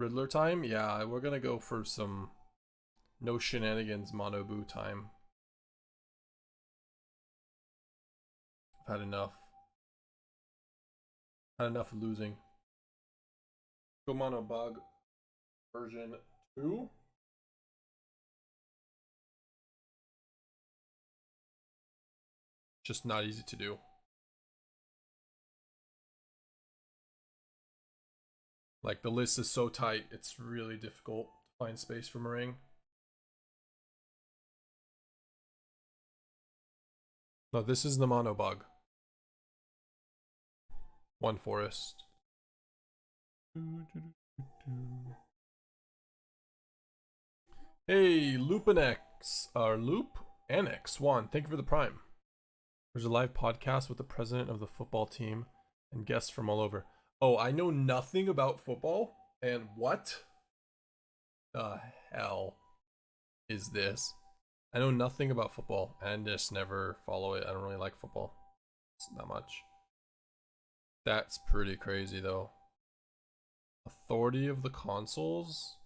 Riddler time? Yeah, we're gonna go for some no shenanigans mono boo time. I've had enough. Had enough of losing. Go mono bug version 2. Just not easy to do. Like, the list is so tight, it's really difficult to find space for Meringue. No, this is the mono bug. 1 forest. Hey, Lupinx, or Loop Annex1, thank you for the prime. There's a live podcast with the president of the football team and guests from all over. Oh, I know nothing about football, and what the hell is this? I know nothing about football, and just never follow it. I don't really like football. It's not much. That's pretty crazy, though. Authority of the consoles?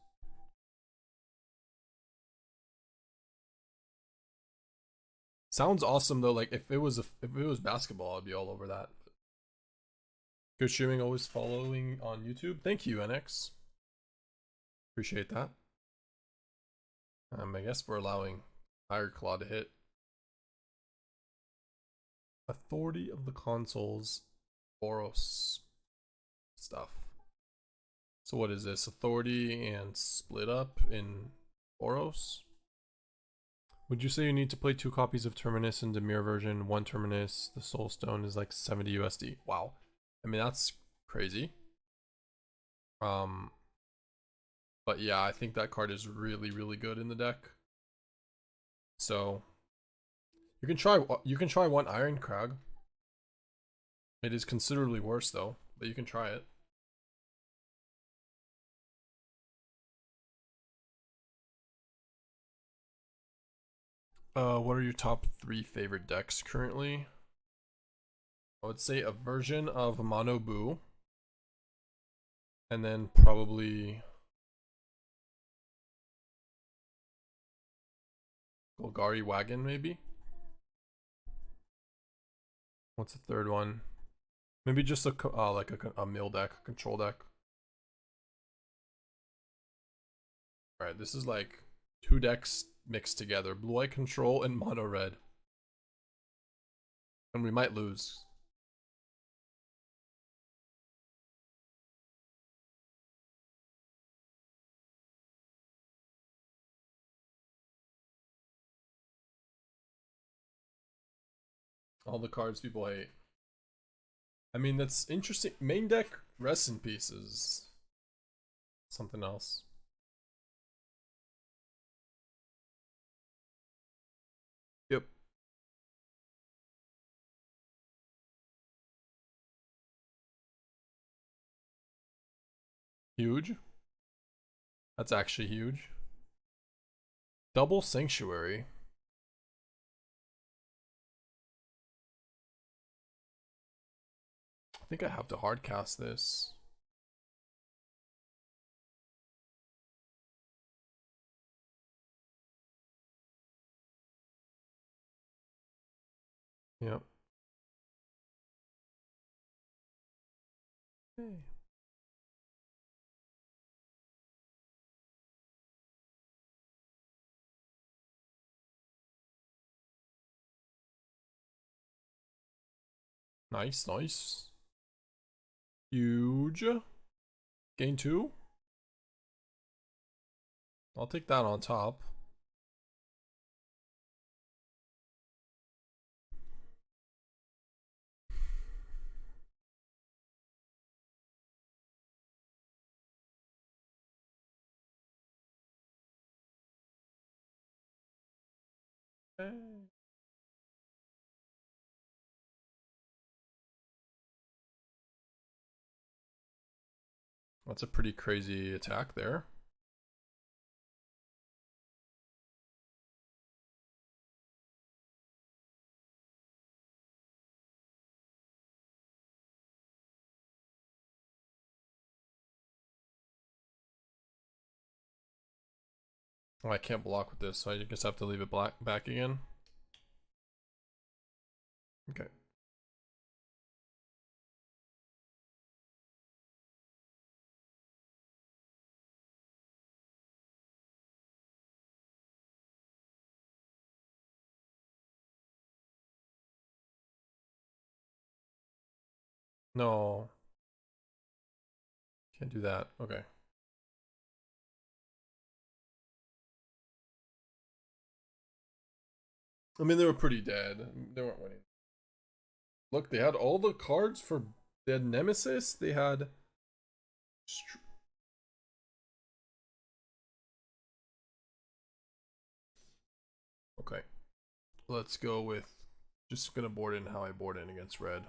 Sounds awesome though. Like if it was basketball, I'd be all over that. Good streaming, always following on YouTube. Thank you, NX. Appreciate that. I guess we're allowing Ironclaw to hit. Authority of the consoles, Boros stuff. So what is this? Authority and split up in Boros? Would you say you need to play 2 copies of Terminus in the mirror version? 1 Terminus, the Soul Stone is like 70 USD. Wow. I mean, that's crazy. But yeah, I think that card is really, really good in the deck. So you can try 1 Iron Crag. It is considerably worse though, but you can try it. What are your top 3 favorite decks currently? I would say a version of Mono Boo. And then probably Golgari Wagon, maybe? What's the third one? Maybe just like a mill deck, a control deck. Alright, this is like 2 decks mixed together. Blue-White Control and Mono Red. And we might lose. All the cards people hate. I mean, that's interesting. Main deck, rest in pieces. Something else. Yep. Huge. That's actually huge. Double Sanctuary. I think I have to hardcast this. Yep. Hey. Nice, nice. Huge. Gain 2. I'll take that on top. Hey. That's a pretty crazy attack there. Oh, I can't block with this, so I guess I have to leave it back again. Okay. No. Can't do that. Okay. I mean, they were pretty dead. They weren't winning. Look, they had all the cards for... They had Nemesis, they had... Okay. Let's go with... Just gonna board in how I board in against red.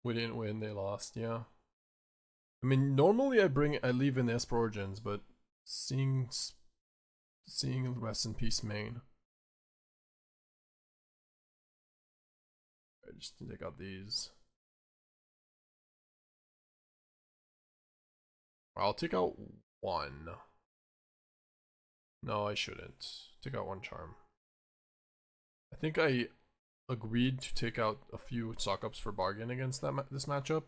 We didn't win, they lost, yeah. I mean, normally I leave in the Esper Origins, but seeing Rest in Peace main. I just take out these. I'll take out one. No, I shouldn't. Take out one charm. I think I agreed to take out a few stock ups for bargain against this matchup.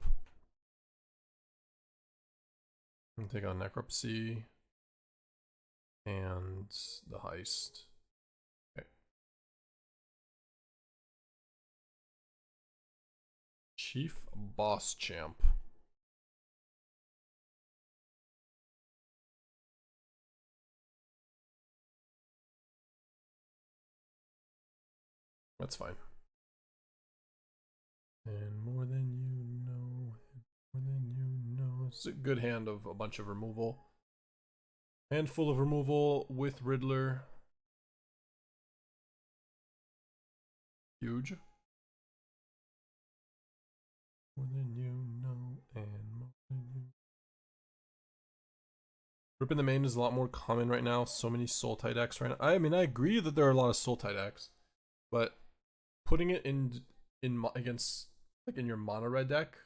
I'm gonna take out Necropsy and the Heist. Okay. Chief Boss Champ. That's fine. And more than you know, more than you know. It's a good hand of a bunch of removal. Handful of removal with Riddler. Huge. More than you know, and more than you. Ripping the main is a lot more common right now. So many soul tie decks right now. I mean, I agree that there are a lot of soul tie decks, but putting it in against like in your mono red deck,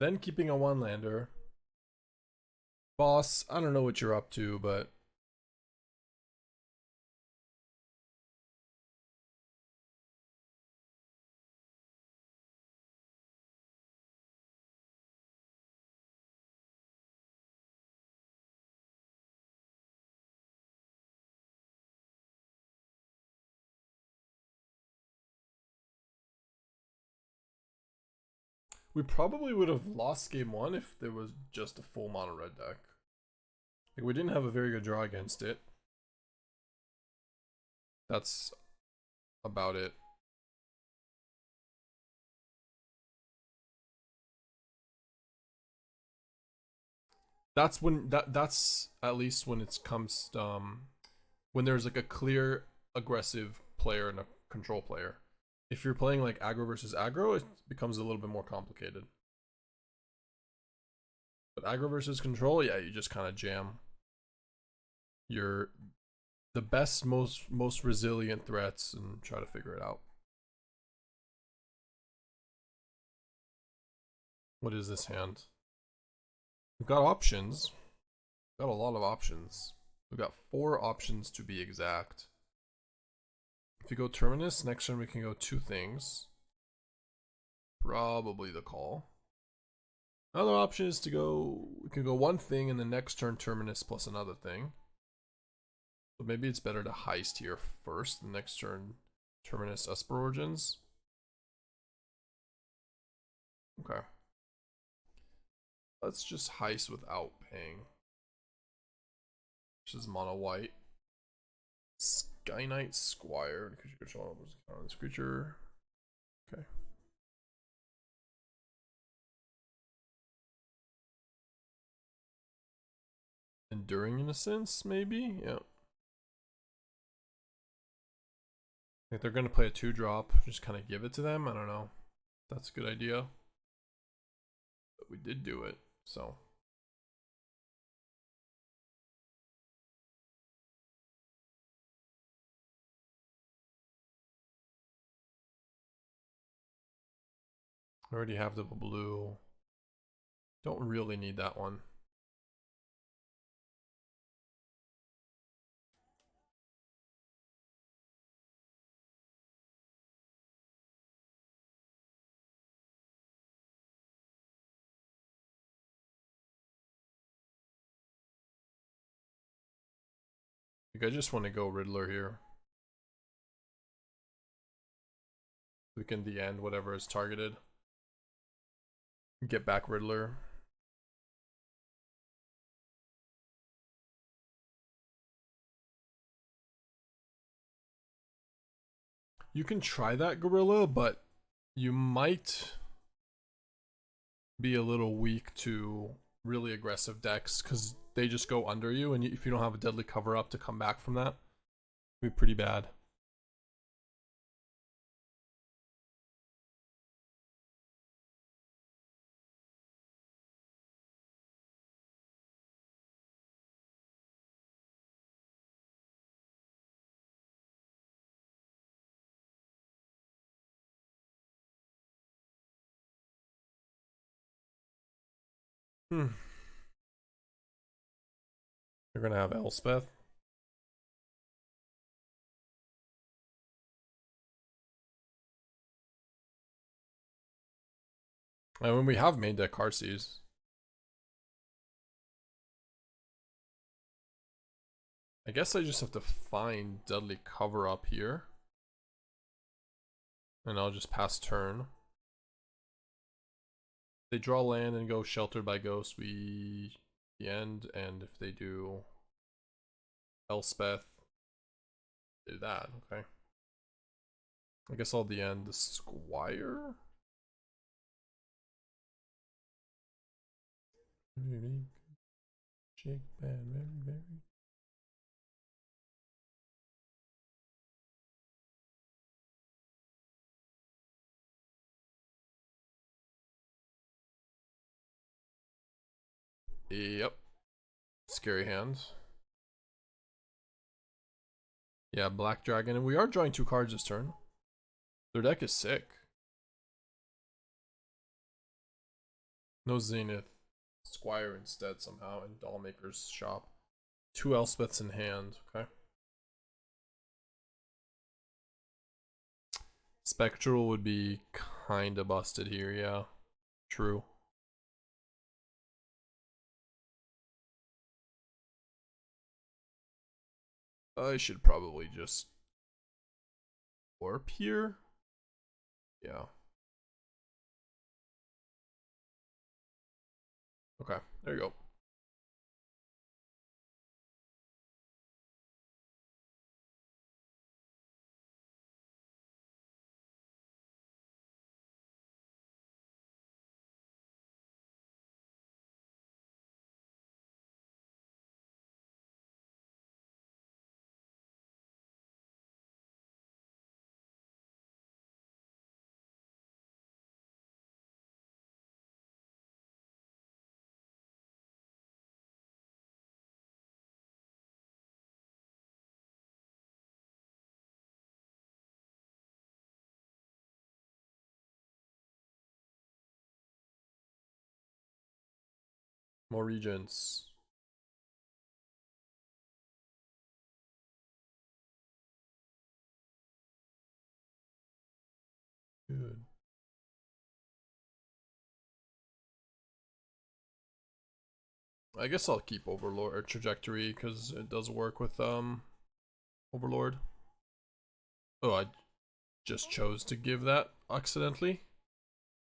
then keeping a one lander. Boss, I don't know what you're up to, but we probably would have lost game one if there was just a full mono red deck. Like, we didn't have a very good draw against it. That's about it. That's when that's at least when it comes when there's like a clear aggressive player and a control player. If you're playing like aggro versus aggro, it becomes a little bit more complicated. But aggro versus control, yeah, you just kind of jam. You're the best, most resilient threats and try to figure it out. What is this hand? We've got options. Got a lot of options. We've got 4 options to be exact. If you go Terminus, next turn we can go 2 things. Probably the call. Another option is to go, we can go 1 thing and the next turn Terminus plus another thing. But maybe it's better to Heist here first, the next turn Terminus Esper Origins. Okay. Let's just Heist without paying. This is mono white. Sky Knight Squire. Because you control this creature. Okay. Enduring Innocence, maybe? Yeah. I think they're going to play a 2-drop. Just kind of give it to them. I don't know. That's a good idea. But we did do it, so. I already have the blue. Don't really need that one. I think I just want to go Riddler here. We can the end whatever is targeted. Get back Riddler. You can try that Gorilla, but you might be a little weak to really aggressive decks because they just go under you, and if you don't have a deadly cover up to come back from that, it'd be pretty bad. They're gonna have Elspeth. And when we have main deck Qarsi's, I guess I just have to find deadly cover up here. And I'll just pass turn. They draw land and go Sheltered by Ghost, we the end, and if they do Elspeth, do that, okay. I guess I'll the end the Squire. Shake bad, very. Yep. Scary hands. Yeah, Black Dragon, and we are drawing 2 cards this turn. Their deck is sick. No Zenith. Squire instead somehow in Dollmaker's shop. 2 Elspeths in hand, okay. Spectral would be kinda busted here, yeah. True. I should probably just warp here. Yeah. Okay, there you go. More regents. Good. I guess I'll keep Overlord or Trajectory because it does work with Overlord. Oh, I just chose to give that accidentally.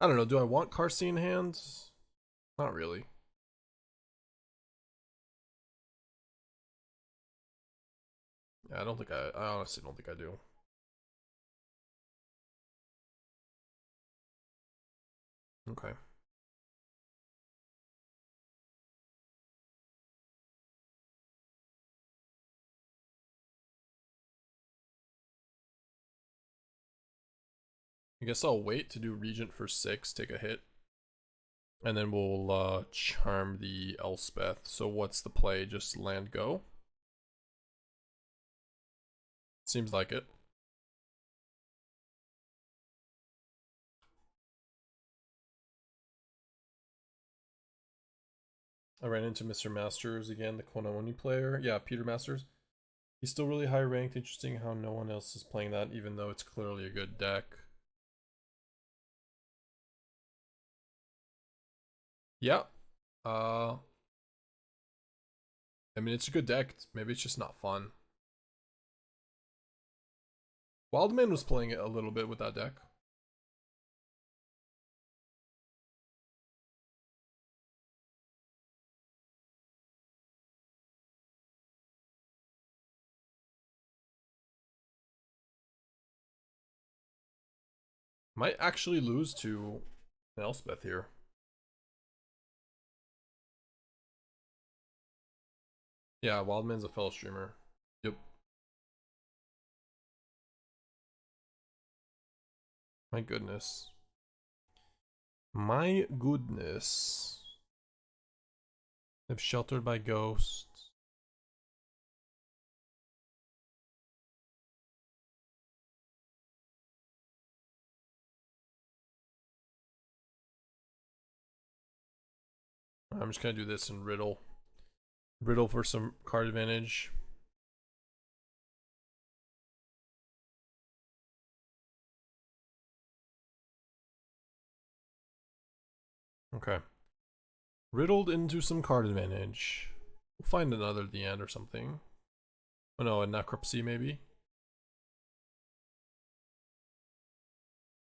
I don't know, do I want Qarsi in hand? Not really. Yeah, I honestly don't think I do. Okay. I guess I'll wait to do Regent for 6, take a hit. And then we'll charm the Elspeth. So what's the play? Just land go? Seems like it. I ran into Mr. Masters again, the Konami player. Yeah, Peter Masters. He's still really high ranked. Interesting how no one else is playing that, even though it's clearly a good deck. Yeah. I mean, it's a good deck. Maybe it's just not fun. Wildman was playing it a little bit with that deck. Might actually lose to Elspeth here. Yeah, Wildman's a fellow streamer. Yep. My goodness. My goodness. They've sheltered by ghosts. I'm just gonna do this in Riddle. Riddle for some card advantage. Okay. Riddled into some card advantage. We'll find another at the end or something. Oh no, a Necropsy maybe?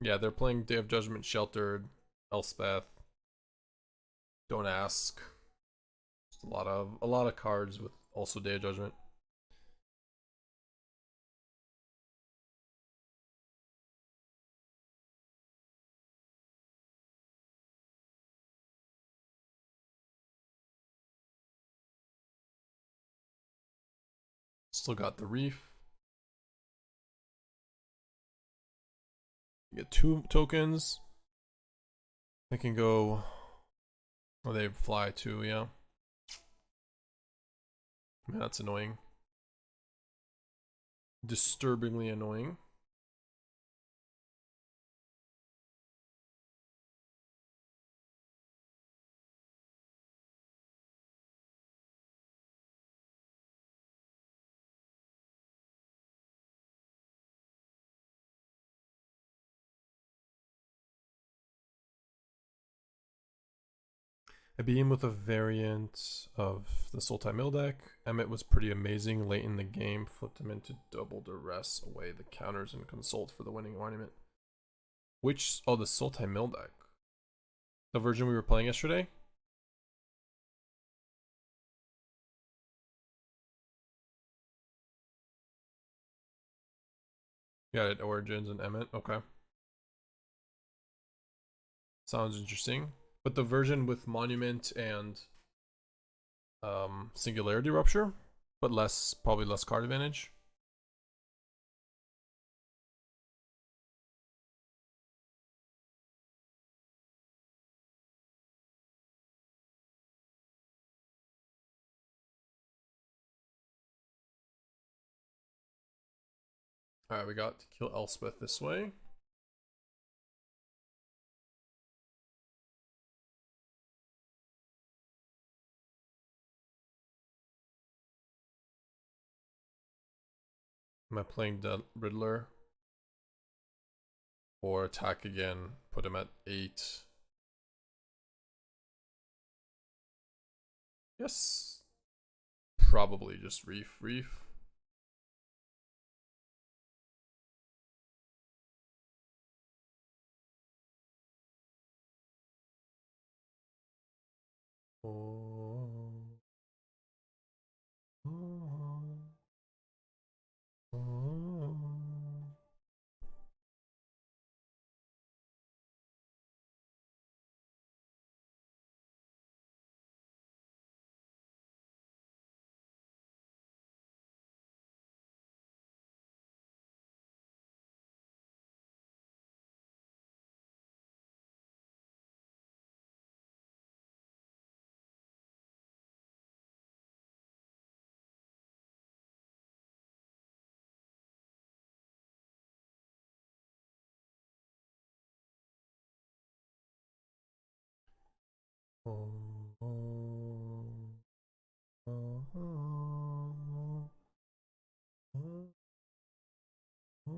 Yeah, they're playing Day of Judgment Sheltered, Elspeth. Don't ask. Just a lot of cards with also Day of Judgment. Still got the Reef. You get 2 tokens. They can go. Oh, they fly too, yeah. Man, that's annoying. Disturbingly annoying. I began with a variant of the Sultai Mill deck. Emmet was pretty amazing late in the game. Flipped him into double duress away the counters and consult for the winning monument. Which, oh, the Sultai Mill deck. The version we were playing yesterday? Yeah, it Origins and Emmet. Okay. Sounds interesting. But the version with Monument and Singularity Rupture, but probably less card advantage. Alright, we got to kill Elspeth this way. Am I playing the Riddler? Or attack again, put him at 8. Yes. Probably just Reef. Oh. Oh. Oh. Oh. Yeah,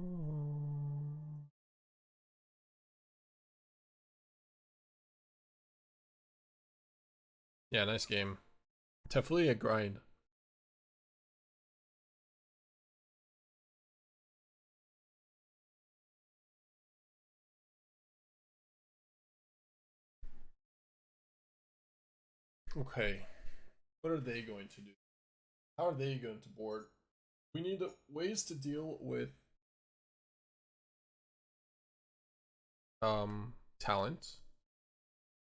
nice game. Definitely a grind. Okay. What are they going to do? How are they going to board? We need ways to deal with talent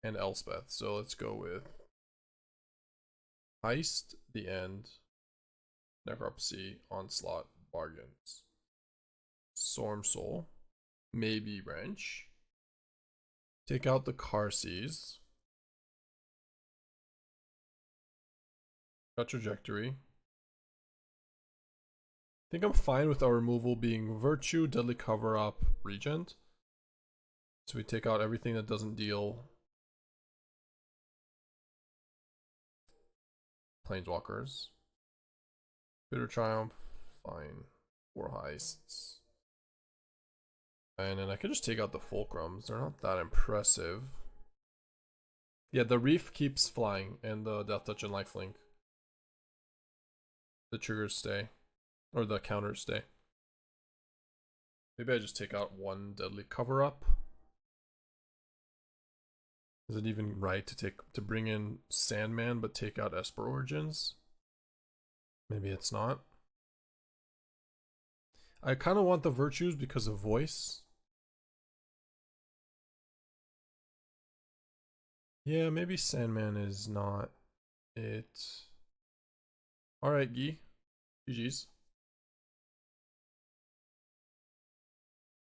and Elspeth. So let's go with Heist, the end, Necropsy, Onslaught, Bargains, Stormsoul, maybe Wrench. Take out the Qarsis. Got Trajectory. I think I'm fine with our removal being Virtue, Deadly Cover Up, Regent. So we take out everything that doesn't deal Planeswalkers. Bitter Triumph, fine. 4 heists. And then I could just take out the Fulcrums. They're not that impressive. Yeah, the Reef keeps flying, and the Death Touch and Lifelink. The triggers stay. Or the counters stay. Maybe I just take out 1 Deadly Cover Up. Is it even right to bring in Sandman but take out Esper Origins? Maybe it's not. I kind of want the Virtues because of voice. Yeah, maybe Sandman is not it. Alright, Gee. GG's.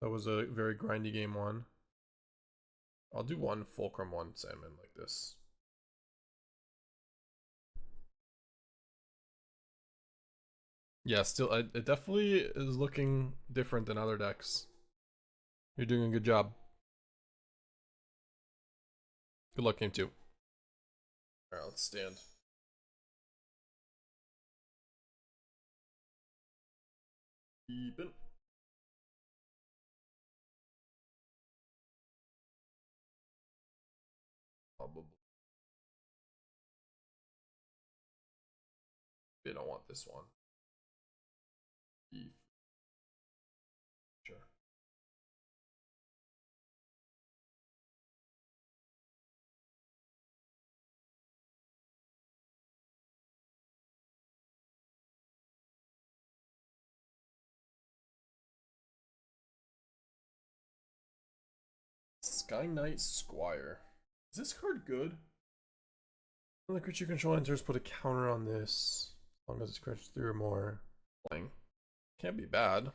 That was a very grindy game 1. I'll do 1 Fulcrum, 1 Sandman like this. Yeah, still, it definitely is looking different than other decks. You're doing a good job. Good luck, game 2. Alright, let's stand. Keepin'. Probably. I don't want this one. Sure. Sky Knight Squire. Is this card good? When the creature you control enters, put a counter on this. As long as it's crashed 3 or more. Playing. Can't be bad.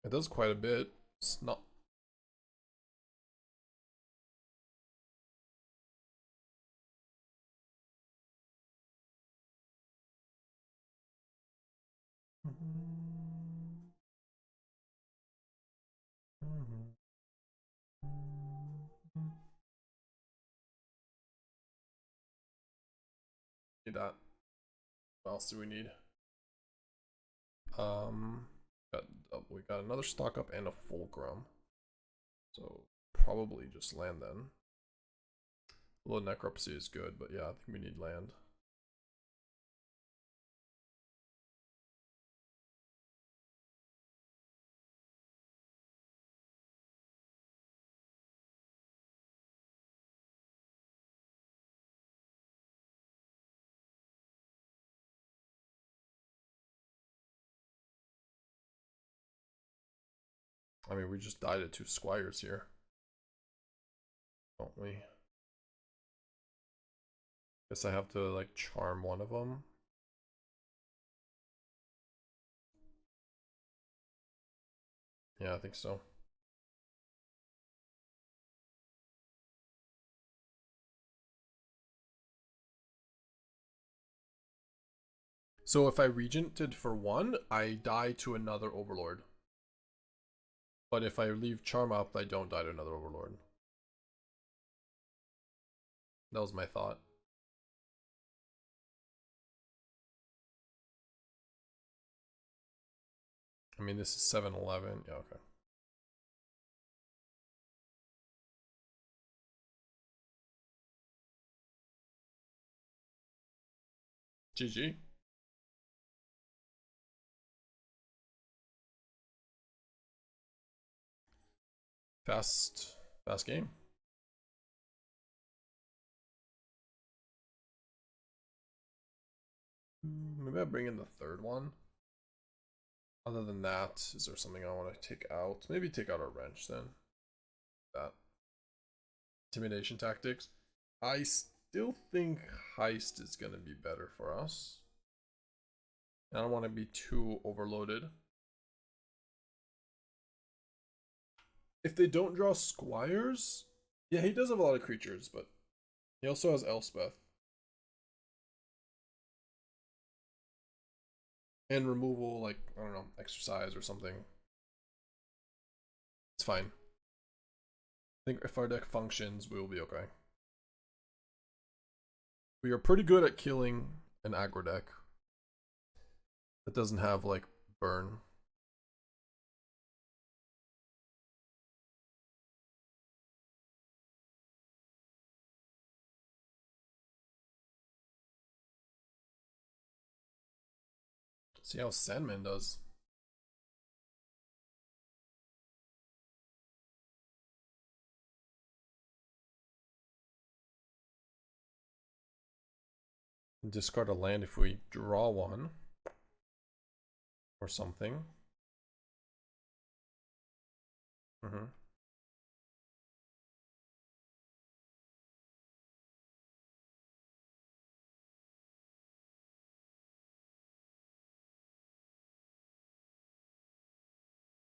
It does quite a bit. It's not. Need that. What else do we need? Got, we got another stock up and a Fulcrum. So probably just land then. A little Necropsy is good, but yeah, I think we need land. I mean, we just died at 2 Squires here. Don't we? Guess I have to, like, charm one of them. Yeah, I think so. So if I regented for 1, I die to another Overlord. But if I leave charm up, I don't die to another Overlord. That was my thought. I mean, this is 7-11. Yeah, okay. GG. Fast game. Maybe I bring in the third one. Other than that, is there something I want to take out? Maybe take out a wrench then. That. Intimidation Tactics. I still think Heist is going to be better for us. I don't want to be too overloaded. If they don't draw Squires, yeah, he does have a lot of creatures, but he also has Elspeth. And removal, like, I don't know, exercise or something. It's fine. I think if our deck functions, we will be okay. We are pretty good at killing an aggro deck that doesn't have, like, burn. See how Sandman does. Discard a land if we draw one. Or something.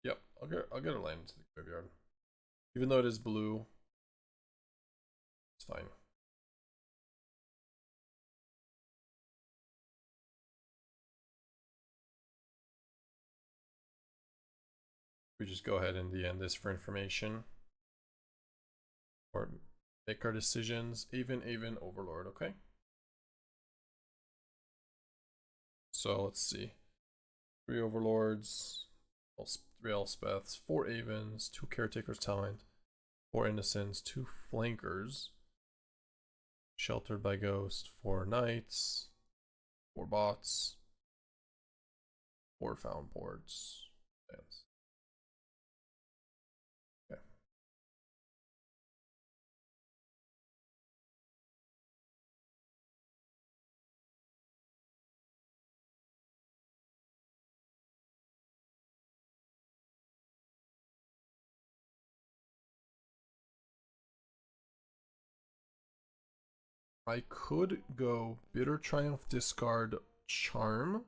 Yep, I'll get a land into the graveyard. Even though it is blue, it's fine. We just go ahead and end this for information. Or make our decisions. Even Overlord, okay? So let's see. 3 Overlords, 3 Elspeths, 4 Avens, 2 Caretaker's Talent, 4 Innocents, 2 Flankers, Sheltered by Ghost, 4 Knights, 4 Bots, 4 Found Boards. Okay. I could go Bitter Triumph, discard Charm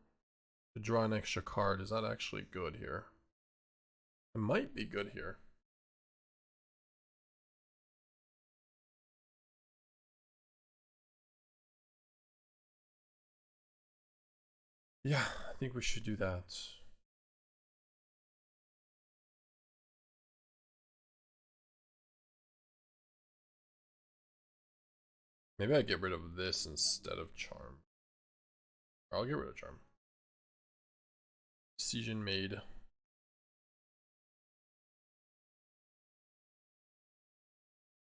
to draw an extra card. Is that actually good here? It might be good here. Yeah, I think we should do that. Maybe I get rid of this instead of Charm. Or I'll get rid of Charm. Decision made.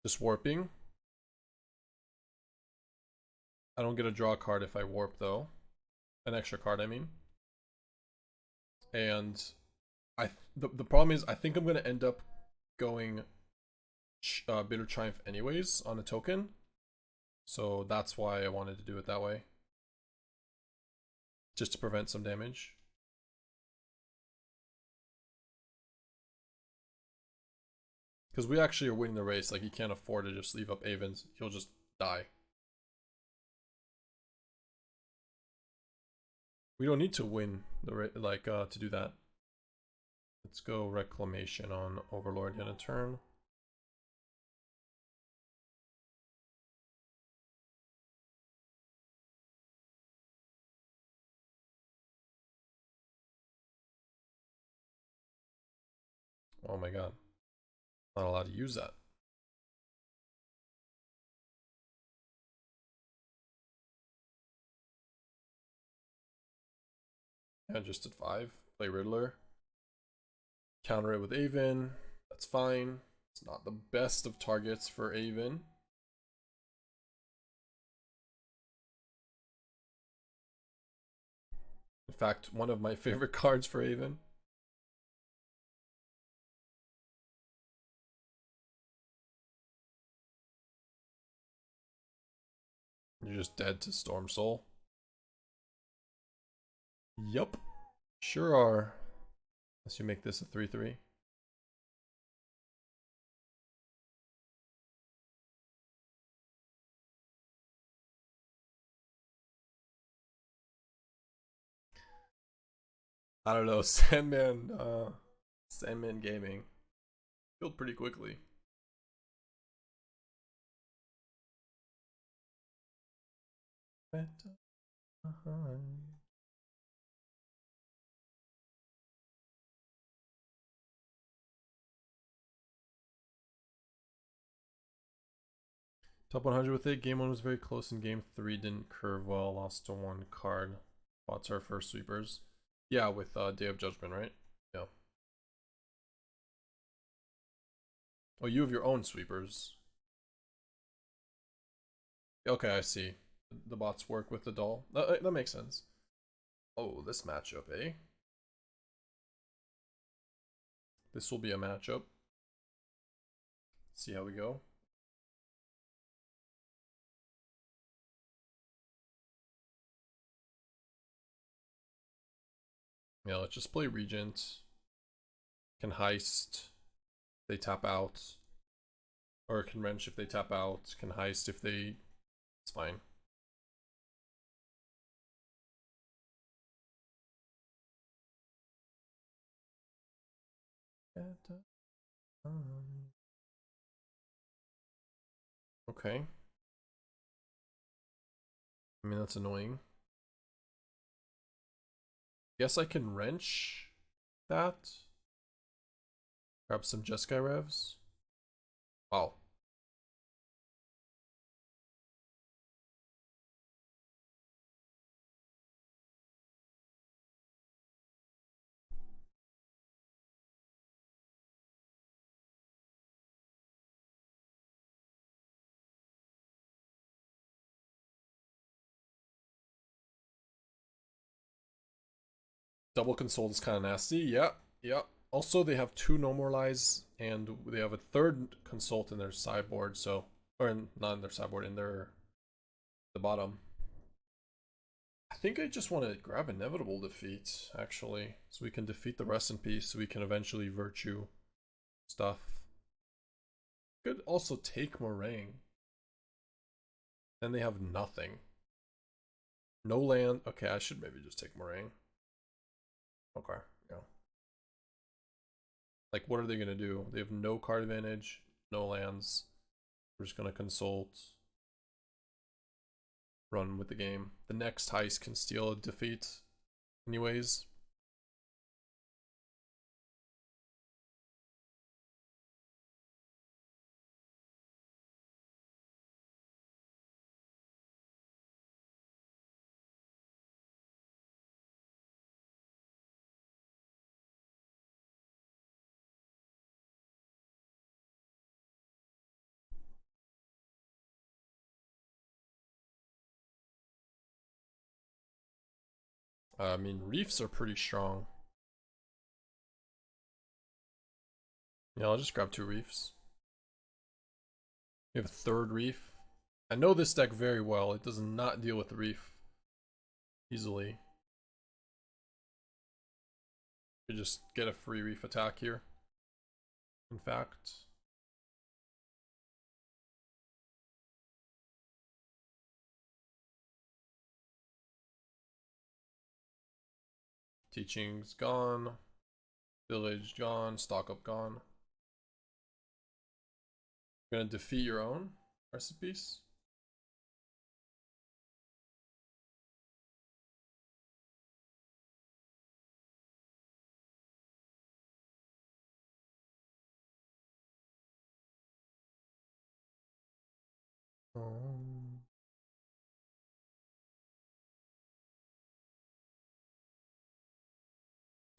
Just warping. I don't get a draw card if I warp though. An extra card, I mean. And the problem is I think I'm gonna end up going Bitter Triumph anyways on a token. So that's why I wanted to do it that way. Just to prevent some damage. Because we actually are winning the race. Like, he can't afford to just leave up Avens. He'll just die. We don't need to win the race, like, to do that. Let's go Reclamation on Overlord in a turn. Oh my god. Not allowed to use that. Yeah, just at 5. Play Riddler. Counter it with Aven. That's fine. It's not the best of targets for Aven. In fact, one of my favorite cards for Aven. You're just dead to Stormsoul. Yup. Sure are. Unless you make this a 3/3. I don't know. Sandman Gaming killed pretty quickly. Top 100 with it. Game 1 was very close, and Game 3 didn't curve well. Lost to 1 card. What's our first sweepers? Yeah, with Day of Judgment, right? Yeah. Oh, you have your own sweepers. Okay, I see. The bots work with the doll. That makes sense. Oh, this matchup, eh? This will be a matchup. See how we go. Yeah, let's just play Regent. Can Heist. They tap out. Or can Wrench if they tap out. Can Heist if they... It's fine. Okay. I mean, that's annoying. Guess I can Wrench that. Grab some Jeskai Revs. Wow. Double Consult is kind of nasty. Yeah, yeah. Also, they have 2 No More Lies, and they have a 3rd Consult in their sideboard, so... Or not in their sideboard, in their... The bottom. I think I just want to grab Inevitable Defeat, actually. So we can defeat the Rest in Peace, so we can eventually Virtue stuff. Could also take Meringue. Then they have nothing. No land. Okay, I should maybe just take Meringue. Okay, yeah. Like, what are they gonna do? They have no card advantage, no lands. We're just gonna consult. Run with the game. The next heist can steal a defeat anyways. I mean, reefs are pretty strong. Yeah, I'll just grab 2 reefs. We have a 3rd reef. I know this deck very well. It does not deal with reef easily. You just get a free reef attack here. In fact. Teaching's gone. Village gone. Stock up gone. You're gonna defeat your own recipes.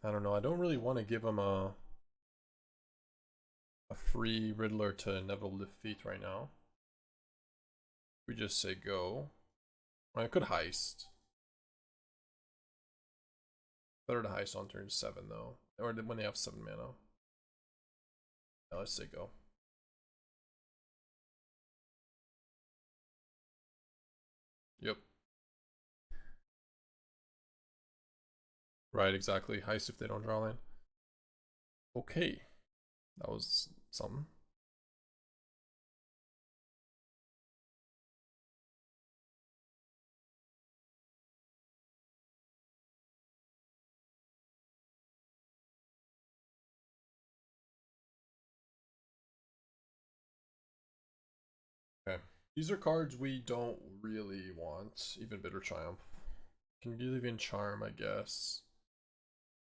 I don't know. I don't really want to give him a a free Riddler to Inevitable Defeat right now. We just say go. I could Heist. Better to Heist on turn 7 though. Or when they have 7 mana. Yeah, let's say go. Yep. Right, exactly. Heist if they don't draw land. Okay. That was something. Okay. These are cards we don't really want. Even Bitter Triumph. Can leave in Charm, I guess.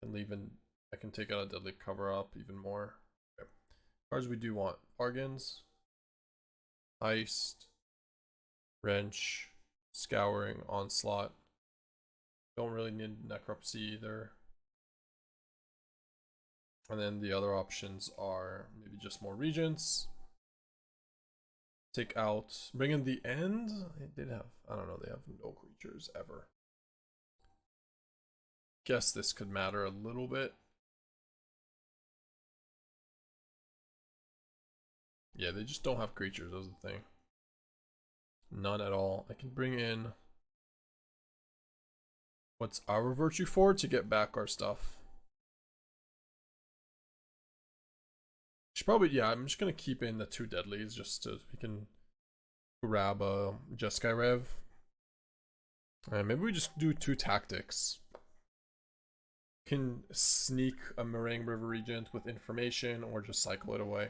And leave in. I can take out a Deadly Cover Up even more. Okay. Cards we do want: Bargains, Heist, Wrench, Scouring, Onslaught. Don't really need Necropsy either. And then the other options are maybe just more Regents. Take out, bring in the End. They did have, I don't know, they have no creatures ever. Guess this could matter a little bit. Yeah, they just don't have creatures, that's the thing. None at all. I can bring in, what's our Virtue for to get back our stuff? Should probably, yeah, I'm just gonna keep in the 2 deadlies just so we can grab a Jeskai Rev. And maybe we just do 2 tactics. Can sneak a Meringue River Regent with information or just cycle it away.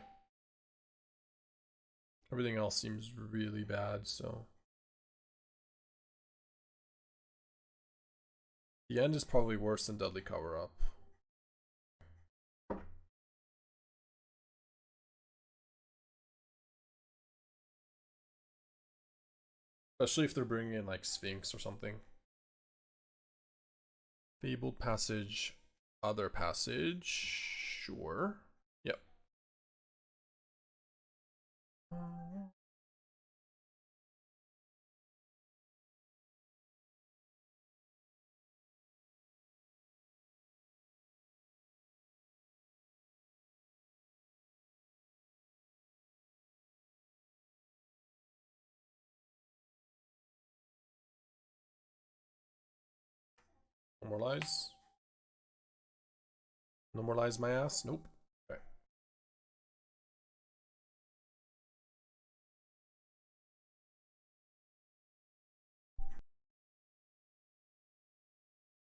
Everything else seems really bad, so. The End is probably worse than Deadly Cover Up. Especially if they're bringing in like Sphinx or something. Fabled Passage, other passage, sure. Yep. Normalize. Normalize my ass? Nope. Okay.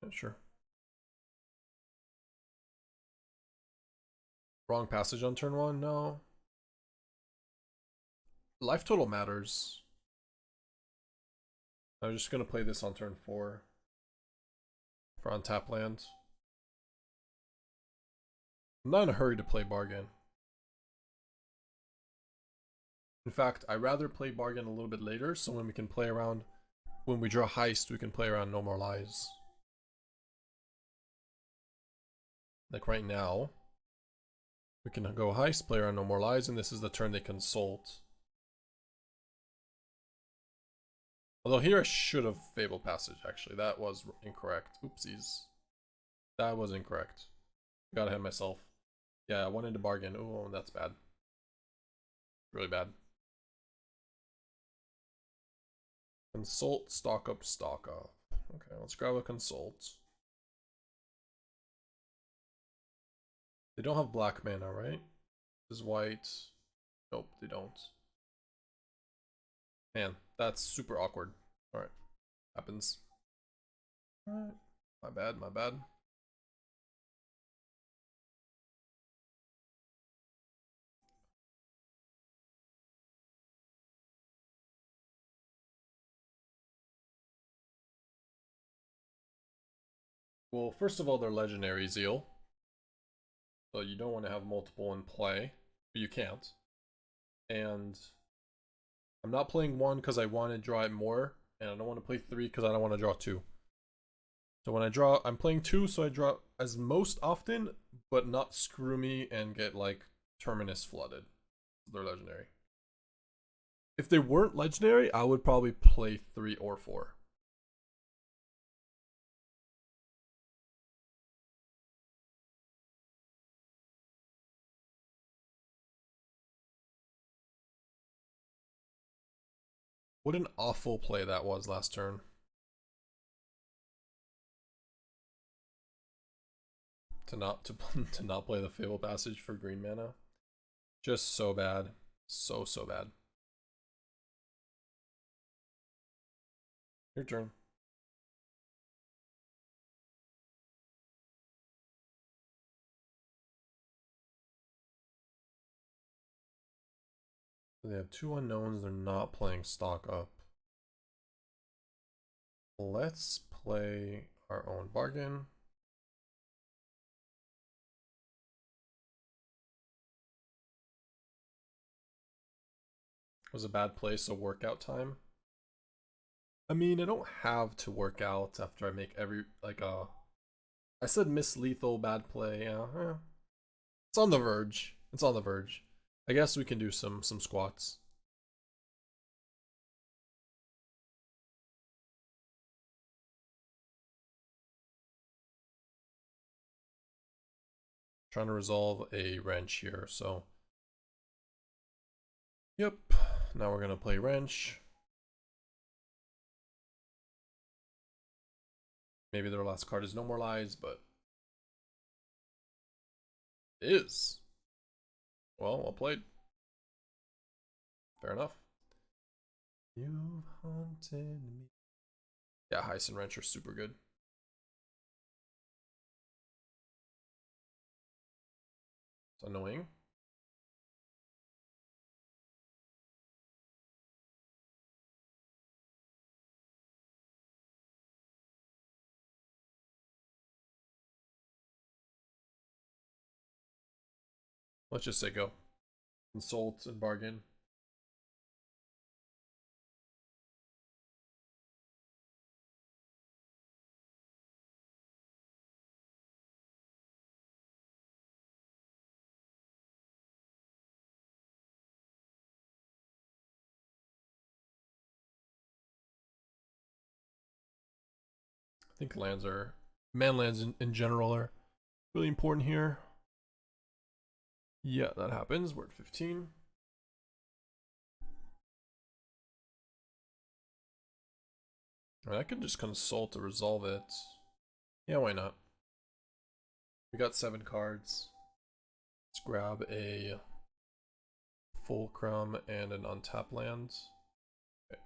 Yeah, sure. Wrong passage on turn 1? No. Life total matters. I'm just gonna play this on turn 4. For untap land. I'm not in a hurry to play Bargain. In fact, I'd rather play Bargain a little bit later, so when we can play around, when we draw Heist, we can play around No More Lies. Like right now, we can go Heist, play around No More Lies, and this is the turn they consult. Although here I should have Fabled Passage, actually. That was incorrect. Oopsies. That was incorrect. Got ahead of myself. Yeah, I wanted to bargain. Oh, that's bad. Really bad. Consult, stock up, stock up. Okay, let's grab a consult. They don't have black mana, right? This is white. Nope, they don't. Man, that's super awkward. Alright. Happens. Alright. My bad, my bad. Well, first of all, they're legendary Zeal. So you don't want to have multiple in play. But you can't. And I'm not playing 1 because I want to draw it more. And I don't want to play 3 because I don't want to draw 2. So when I draw, I'm playing 2, so I draw as most often, but not screw me and get like Terminus flooded. They're legendary. If they weren't legendary, I would probably play 3 or 4. What an awful play that was last turn. To not to not play the Fabled Passage for green mana. Just so bad. So bad. Your turn. They have 2 unknowns. They're not playing stock up. Let's play our own bargain. It was a bad play, so workout time. I mean, I don't have to work out after I make every, like, I said miss lethal, bad play, yeah. It's on the verge. It's on the verge. I guess we can do some squats. Trying to resolve a wrench here, so. Yep. Now we're gonna play wrench. Maybe their last card is No More Lies, but it is. Well played. Fair enough. You've haunted me. Yeah, Heist and wrench are super good. It's annoying. Let's just say go. Consult and bargain. I think lands are, man lands in general are really important here. Yeah, that happens. We're at 15. I can just consult to resolve it. Yeah, why not? We got 7 cards. Let's grab a Fulcrum and an untapped land. Okay.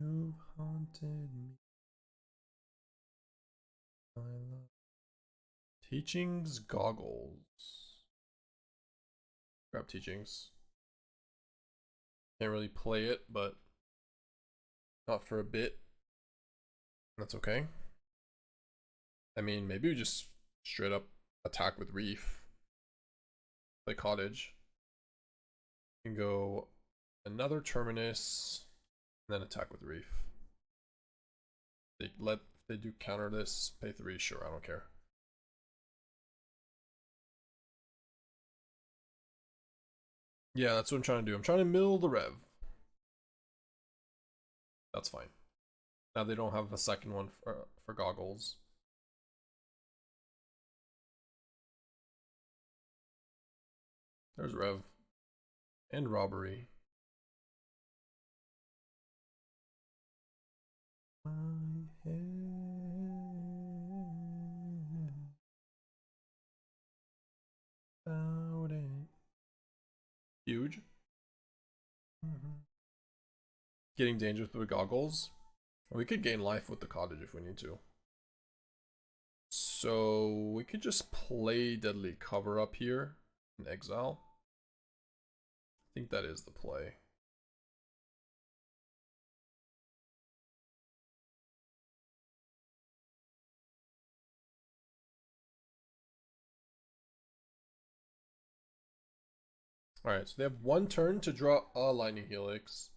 You've haunted me. I love Teachings Goggles. Grab Teachings. Can't really play it, but not for a bit. That's okay. I mean, maybe we just straight up attack with Reef. Play Cottage. And go another Terminus, and then attack with Reef. They do counter this, pay 3, sure, I don't care. Yeah, that's what I'm trying to do. I'm trying to mill the Rev. That's fine. Now they don't have a second one for Goggles. There's Rev. And Robbery. My head about it. Huge. Getting dangerous with Goggles. We could gain life with the Cottage if we need to. So we could just play Deadly Cover up here in exile. I think that is the play. Alright, so they have one turn to draw a Lightning Helix.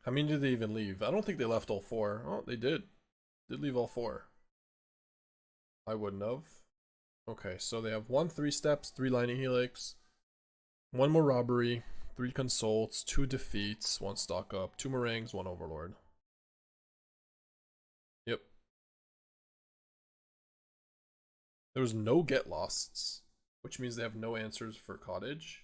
How many did they even leave? I don't think they left all four. Oh, they did. Did leave all four. I wouldn't have. Okay, so they have 1 3 steps, 3 Lightning Helix, 1 more robbery, 3 consults, 2 defeats, 1 stock up, 2 meringues, 1 overlord. Yep. There was no get losts, which means they have no answers for cottage.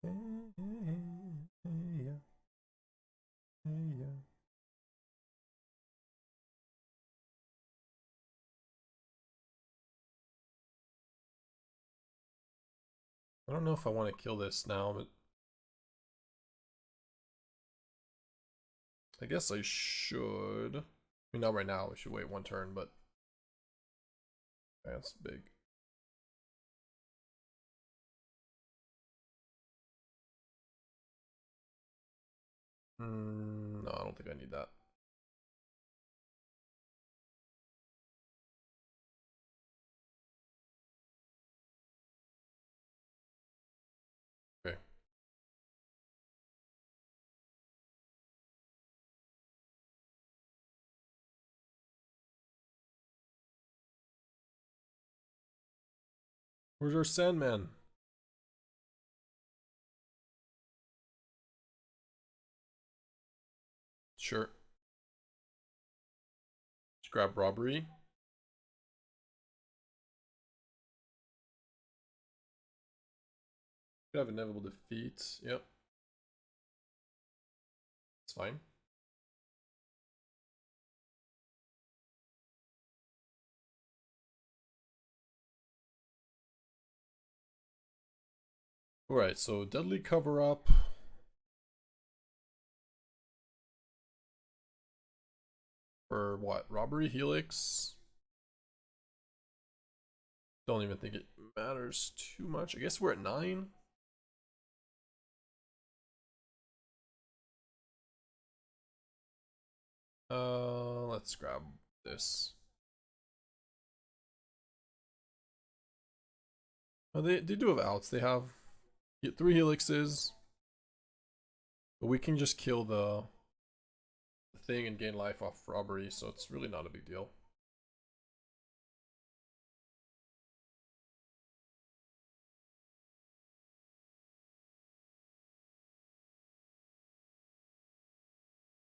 I don't know if I want to kill this now, but I guess I should. I mean, not right now. We should wait 1 turn, but that's big. No, I don't think I need that. Okay. Where's our Sandman? Sure. Just grab robbery. Could have inevitable defeat. Yep. It's fine. Alright, so deadly cover up. For what? Robbery Helix? Don't even think it matters too much. I guess we're at 9. Let's grab this. Oh, they do have outs. They have 3 helixes. But we can just kill the thing and gain life off robbery, so it's really not a big deal.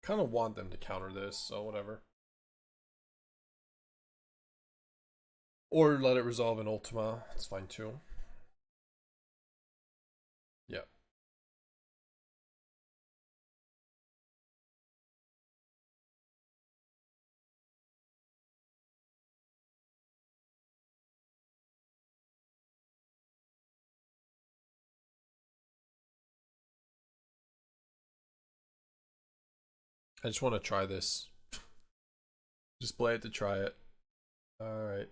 Kind of want them to counter this, so whatever. Or let it resolve in Ultima. It's fine too. Yeah. I just want to try this. Just play it to try it. Alright.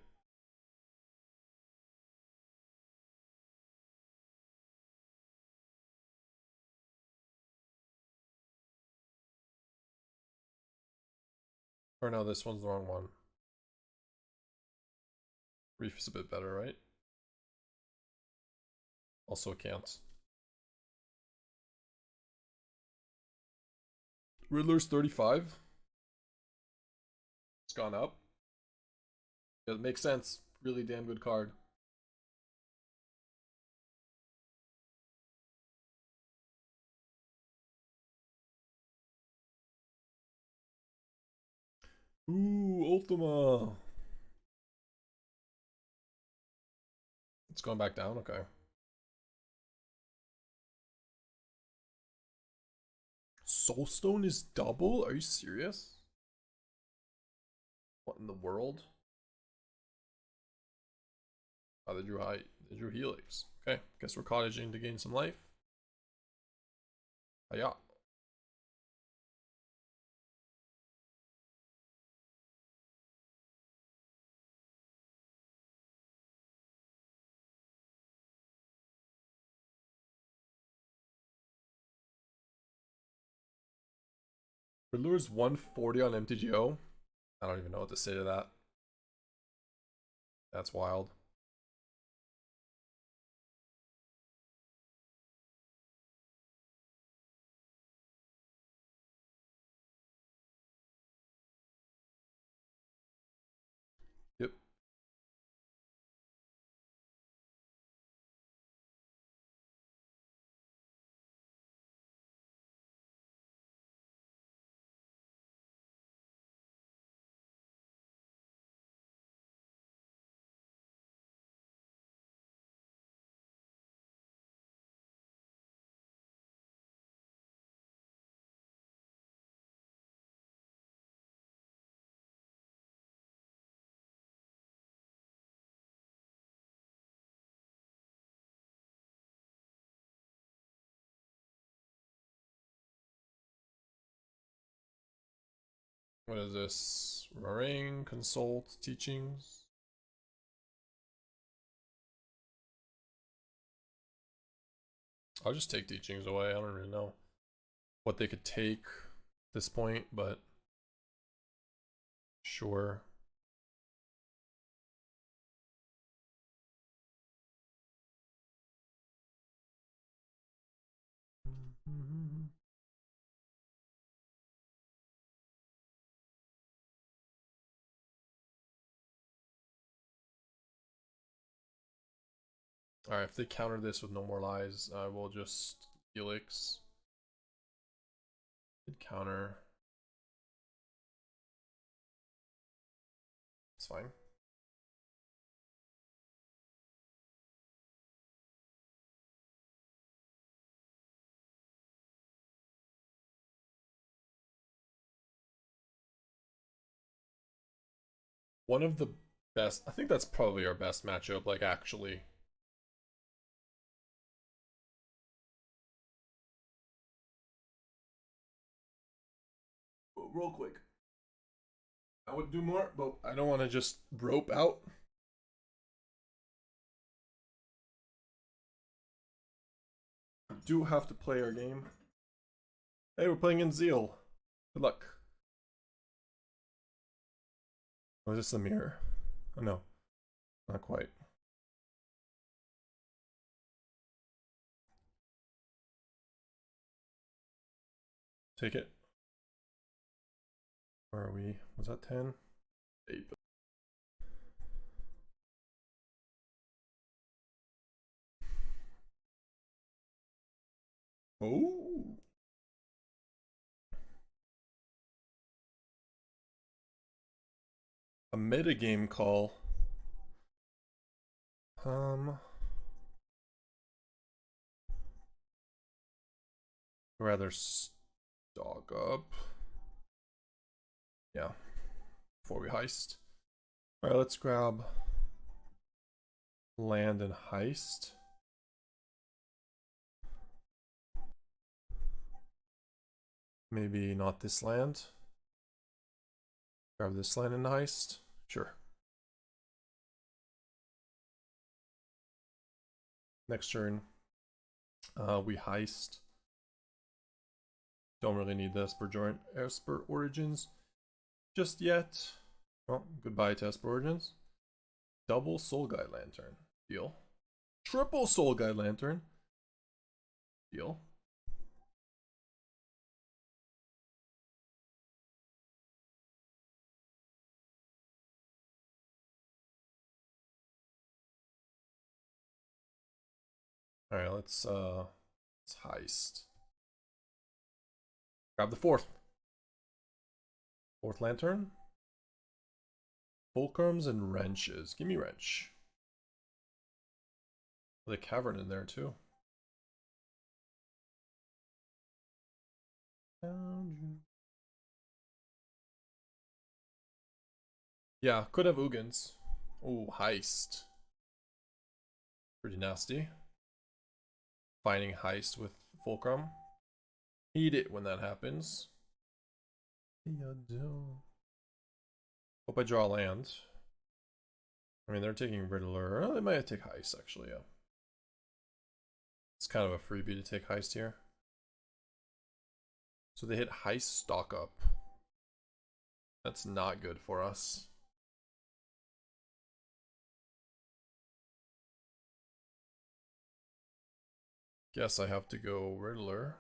Or no, this one's the wrong one. Reef is a bit better, right? Also counts. Riddler's 35. It's gone up. It makes sense. Really damn good card. Ooh, Ultima. It's going back down, okay. Soulstone is double? Are you serious? What in the world? Oh, they drew high. They drew Helix. Okay, guess we're cottaging to gain some life. Yeah. Riddler's 140 on MTGO. I don't even know what to say to that. That's wild. Yep. What is this? Raring, consult, teachings. I'll just take teachings away. I don't really know what they could take at this point, but sure. Alright, if they counter this with no more lies, I will just Helix. Counter. It's fine. One of the best, I think that's probably our best matchup, like actually. Real quick. I would do more, but I don't want to just rope out. We do have to play our game. Hey, we're playing in Zeal. Good luck. Oh, is this a mirror? Oh, no. Not quite. Take it. Where are we? Was that 10? 8. Oh. A metagame call. Rather stock up. Yeah. Before we heist. Alright, let's grab land and heist. Maybe not this land. Grab this land and heist. Sure. Next turn, we heist. Don't really need the Esper Origins just yet. Well, goodbye to Esper Origins. Double Soul Guide Lantern. Deal. Triple Soul Guide Lantern. Deal. Alright, let's heist. Grab the fourth. Fourth lantern. Fulcrums and wrenches. Give me wrench. The cavern in there too. Yeah, could have Ugins. Oh, Heist. Pretty nasty. Finding Heist with Fulcrum. Hate it when that happens. Hope I draw land. I mean, they're taking Riddler. Oh, they might take Heist, actually, yeah. It's kind of a freebie to take Heist here. So they hit Heist stock up. That's not good for us. Guess I have to go Riddler.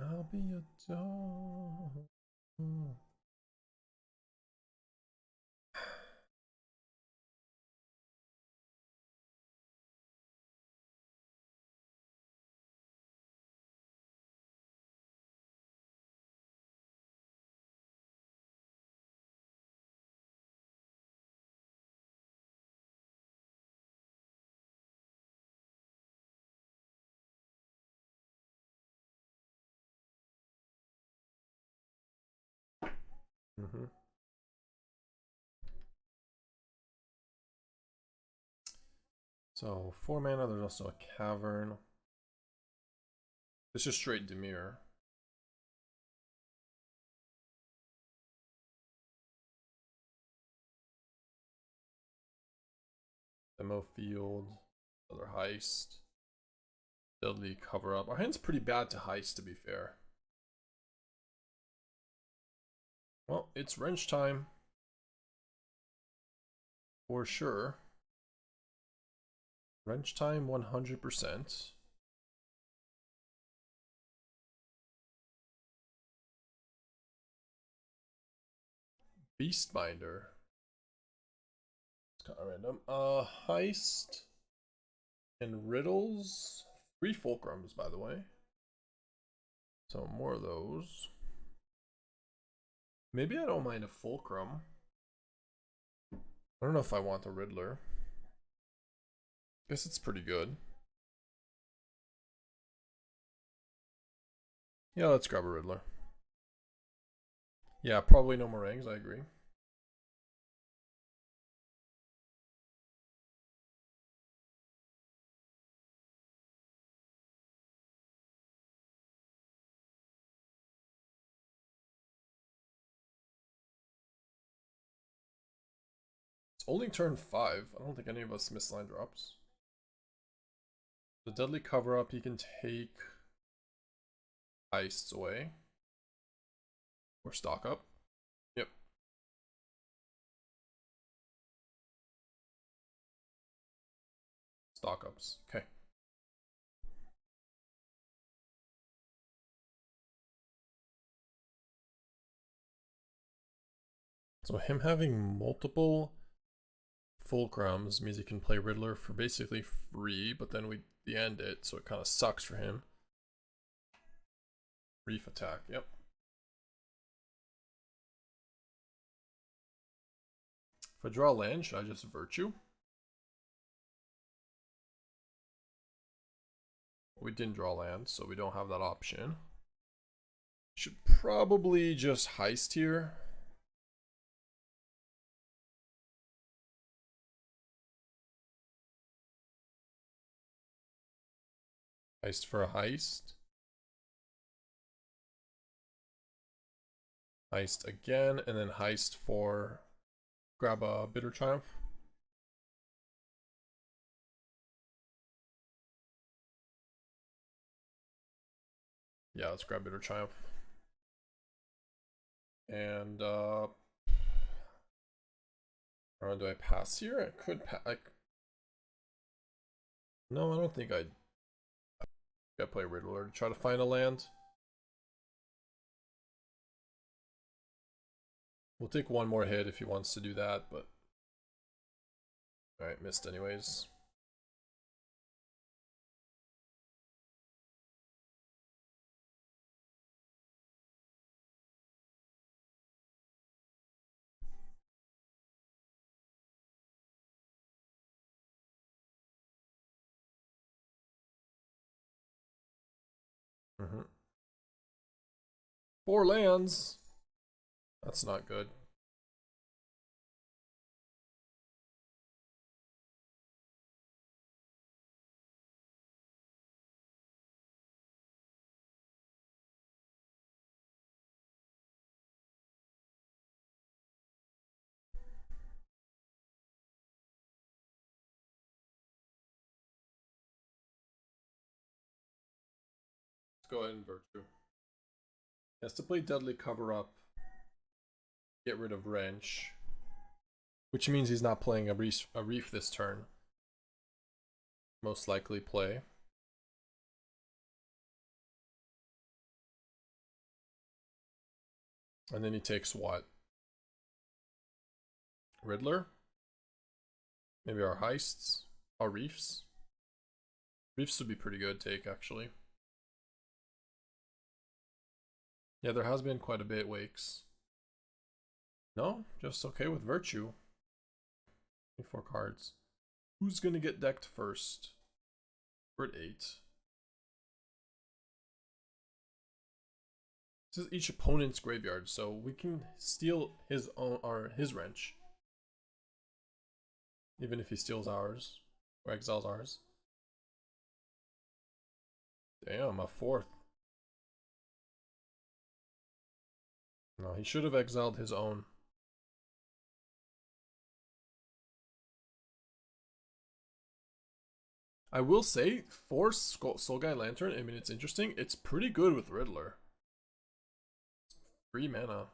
I'll be a dog. Mm-hmm. So 4 mana, there's also a cavern. It's just straight Dimir. Demo field, another Heist. Deadly cover up. Our hand's pretty bad to Heist, to be fair. Well, it's wrench time. For sure. Wrench time 100%. Beastbinder. It's kind of random. Heist and Riddles. 3 Fulcrums, by the way. So more of those. Maybe I don't mind a Fulcrum. I don't know if I want a Riddler. Guess it's pretty good. Yeah, let's grab a Riddler. Yeah, probably no meringues, I agree. It's only turn 5. I don't think any of us miss line drops. The deadly cover up, he can take Heists away. Or stock up. Yep. Stock ups. Okay. So him having multiple Fulcrums means he can play Riddler for basically free, but then we end it, so it kind of sucks for him. Reef attack, yep. If I draw land, should I just Virtue? We didn't draw land, so we don't have that option. Should probably just Heist here. Heist for a Heist. Heist again, and then Heist for grab a Bitter Triumph. Yeah, let's grab Bitter Triumph. And do I pass here? I could pass. No, I don't think I'd play Riddler to try to find a land. We'll take one more hit if he wants to do that, but alright, missed anyways. 4 lands. That's not good. Let's go ahead and Virtue. He has to play Deadly Cover Up. Get rid of Wrench. Which means he's not playing a Reef this turn. Most likely play. And then he takes what? Riddler? Maybe our Heists? Our Reefs? Reefs would be pretty good take, actually. Yeah, there has been quite a bit wakes. No, just okay with Virtue. 24 cards. Who's gonna get decked first? We're at 8. This is each opponent's graveyard, so we can steal his own or his wrench. Even if he steals ours. Or exiles ours. Damn, a 4th. No, he should have exiled his own. I will say, for Soulguy Lantern, I mean, it's interesting. It's pretty good with Riddler. 3 mana.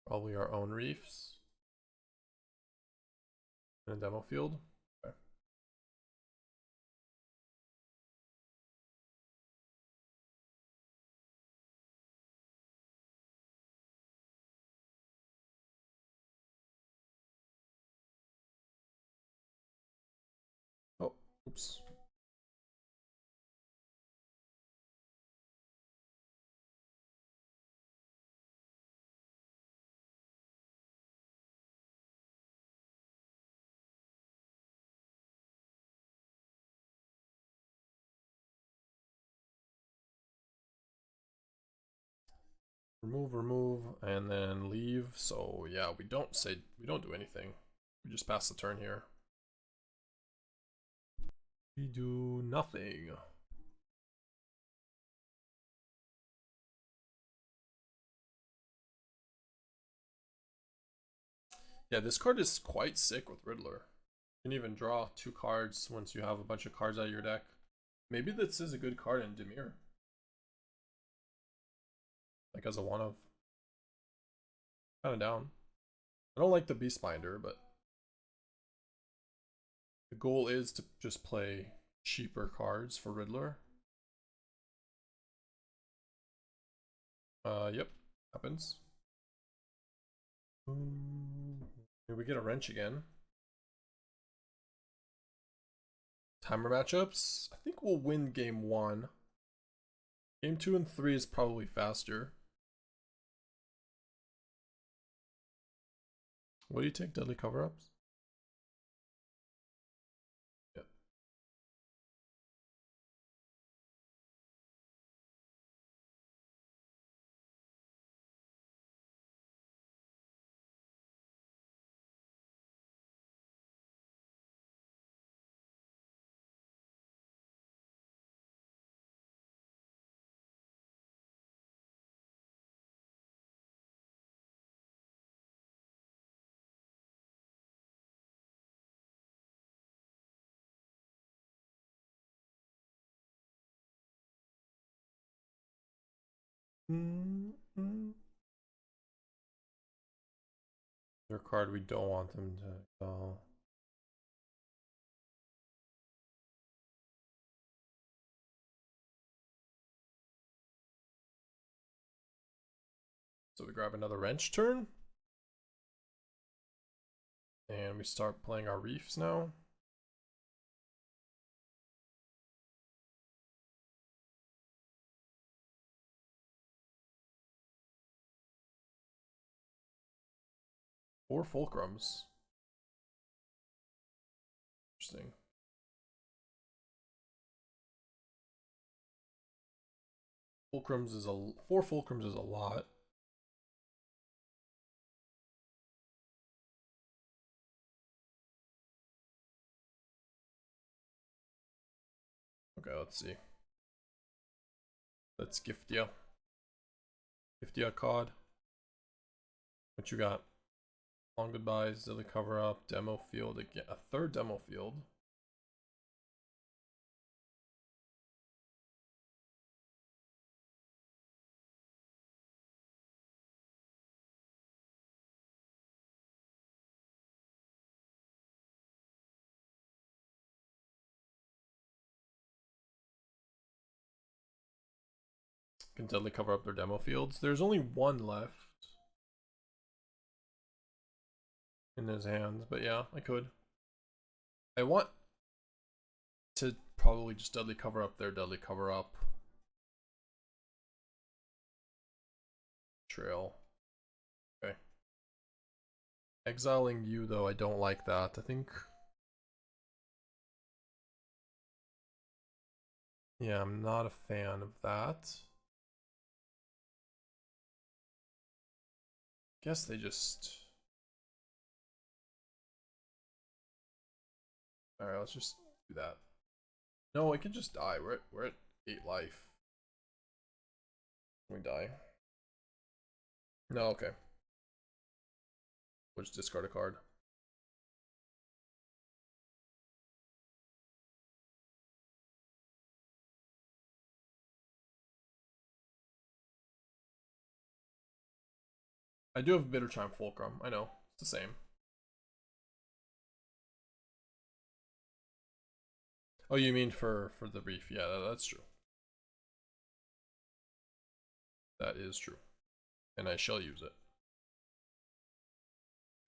Probably our own Reefs. In a demo field. Okay. Oh, oops. Remove, and then leave. So yeah, we don't do anything. We just pass the turn here. We do nothing. Yeah, this card is quite sick with Riddler. You can even draw 2 cards once you have a bunch of cards out of your deck. Maybe this is a good card in Dimir. Like as a one of. Kind of down. I don't like the Beastbinder, but the goal is to just play cheaper cards for Riddler. Yep, happens. Here we get a wrench again. Timer matchups. I think we'll win game 1. Game 2 and 3 is probably faster. What do you take? Deadly cover-ups? Yep. Their card we don't want them to go. So we grab another wrench turn. And we start playing our Reefs now. 4 fulcrums. Interesting. Fulcrums is 4 fulcrums is a lot. Okay, let's see. Let's gift ya. Gift ya a cod. What you got? Long goodbyes, daily cover up, demo field again. A third demo field. Can deadly cover up their demo fields. There's only one left in his hands, but yeah, I could. I want to probably just deadly cover up their deadly cover up. Trail. Okay. Exiling you though, I don't like that. I think. Yeah, I'm not a fan of that. Guess they just. Alright, let's just do that. No, I could just die. We're at 8 life. We die. No, okay. We'll just discard a card. I do have Bitter Chime Fulcrum. I know. It's the same. Oh, you mean for the Reef? Yeah, that's true. That is true. And I shall use it.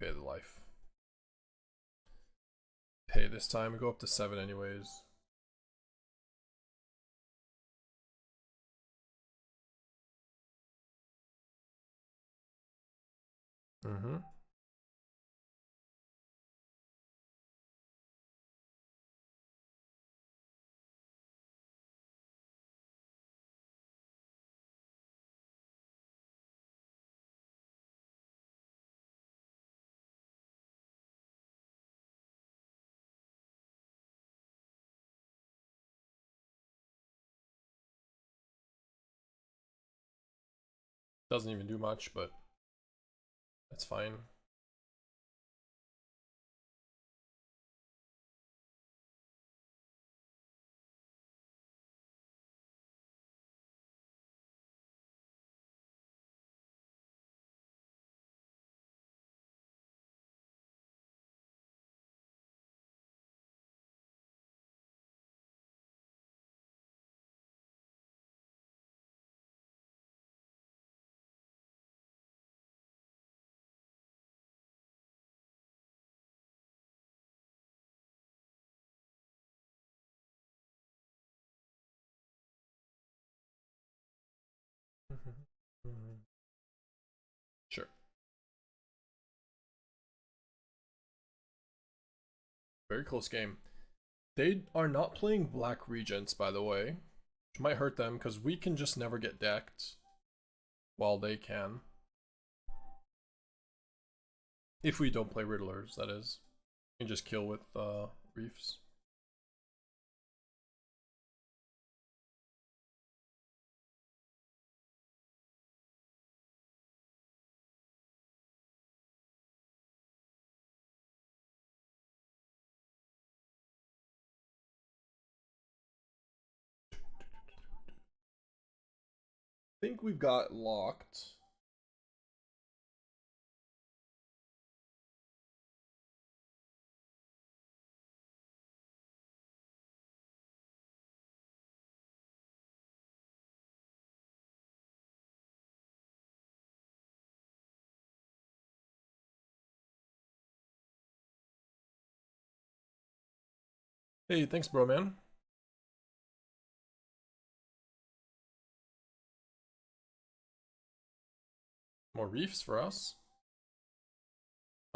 Pay the life. Pay this time and go up to 7 anyways. Mm-hmm. Doesn't even do much, but that's fine. Sure. Very close game. They are not playing Black Regents, by the way, which might hurt them because we can just never get decked while they can. If we don't play Riddlers, that is. We can just kill with Reefs. I think we've got locked. Hey, thanks, bro, man. More Reefs for us.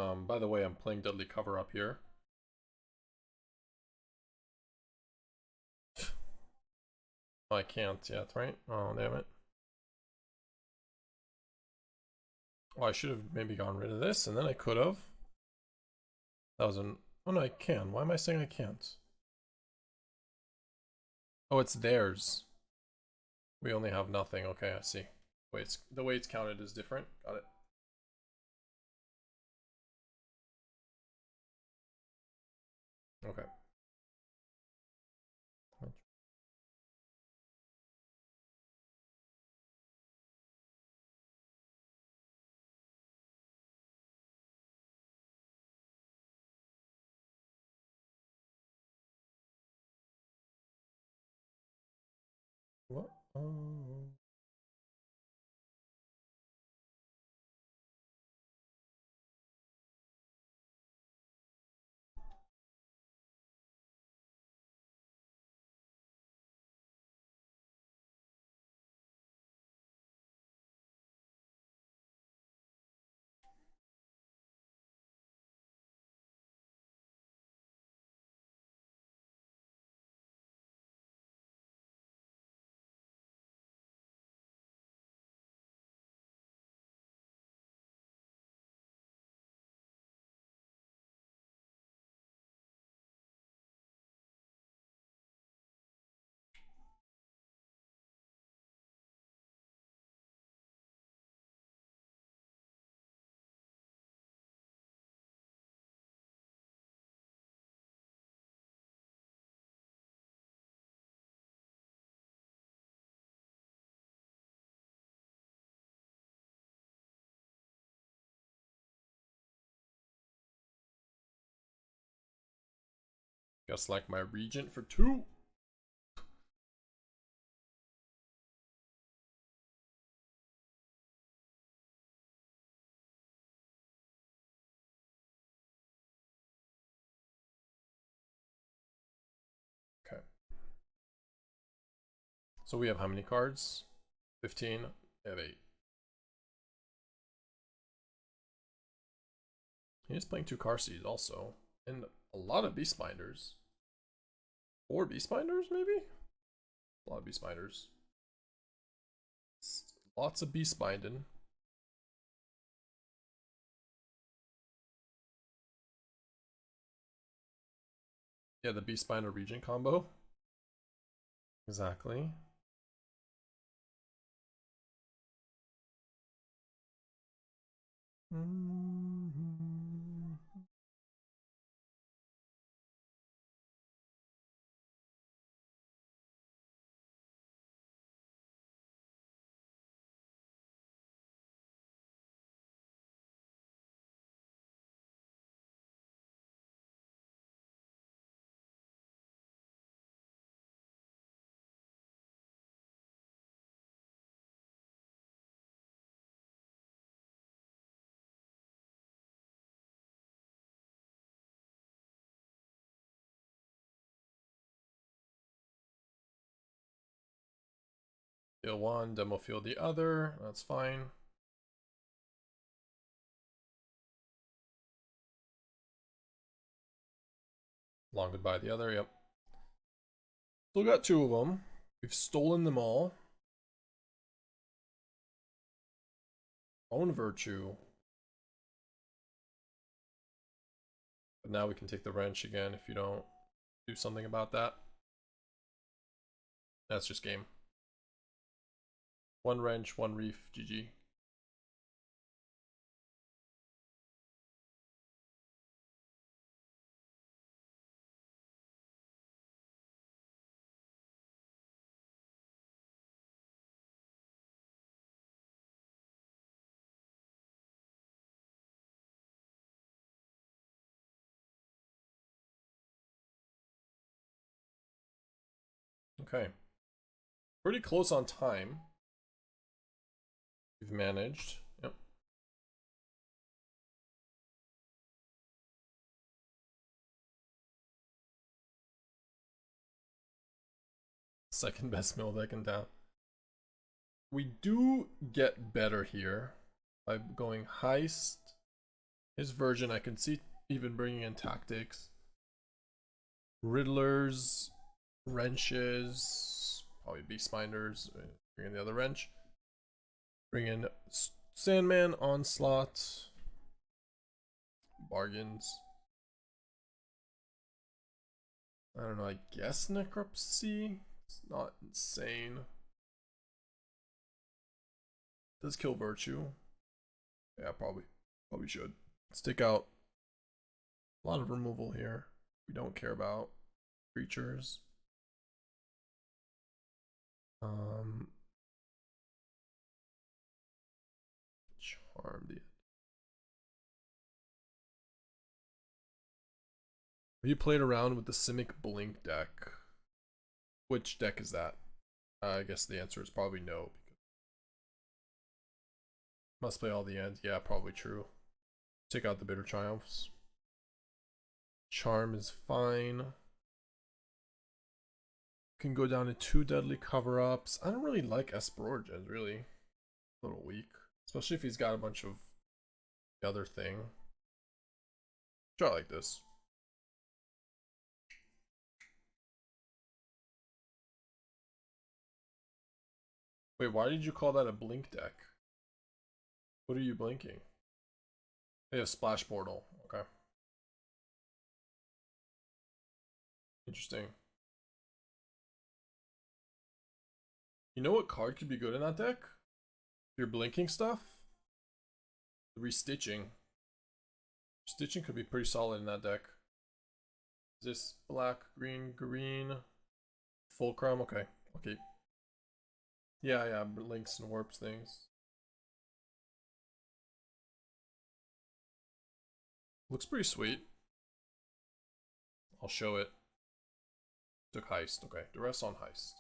By the way, I'm playing Deadly Cover up here. Oh, I can't yet, right? Oh, damn it. Oh, I should have maybe gotten rid of this, and then I could have. That was an... Oh no, I can. Why am I saying I can't? Oh, it's theirs. We only have nothing. Okay, I see. Wait, the way it's counted is different. Got it. Okay. What? Just like my Regent for 2. Okay. So we have how many cards? 15. We have 8. He's playing 2 Qarsis also. And a lot of Beastbinders. 4 Beastbinders, maybe? A lot of Beastbinders. Lots of Beastbinding. Yeah, the Beastbinder Regent combo. Exactly. Deal 1, demo field the other. That's fine. Long goodbye the other, yep. Still got 2 of them. We've stolen them all. Own Virtue. But now we can take the wrench again if you don't do something about that. That's just game. 1 wrench, 1 reef, GG. Okay. Pretty close on time. We've managed. Yep. Second best mill deck in town. We do get better here by going Heist, His version, I can see even bringing in tactics. Riddlers, wrenches, probably Beastminders, bring in the other wrench. Bring in Sandman, Onslaught, bargains. I don't know, I guess Necropsy. It's not insane. Does kill Virtue. Yeah, probably should. Let's take out a lot of removal here. We don't care about creatures. Charmed. Have you played around with the Simic Blink deck? Which deck is that? I guess the answer is probably no. Must play all the ends. Yeah, probably true. Take out the Bitter Triumphs. Charm is fine. Can go down to 2 deadly cover-ups. I don't really like Esper Origins, really. A little weak. Especially if he's got a bunch of the other thing. Try like this. Wait, why did you call that a blink deck? What are you blinking? They have Splash Portal. Okay. Interesting. You know what card could be good in that deck? If you're blinking stuff? Restitching. Stitching could be pretty solid in that deck. Is this black, green, green? Fulcrum? Okay. Okay. Yeah, links and warps things. Looks pretty sweet. I'll show it. Took Heist. Okay, duress on Heist.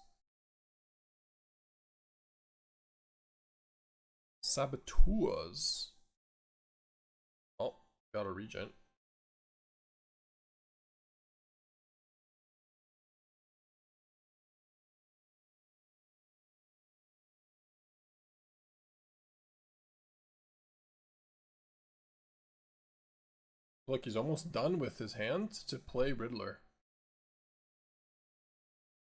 Saboteurs. Oh, got a Regent. Look, he's almost done with his hand to play Riddler.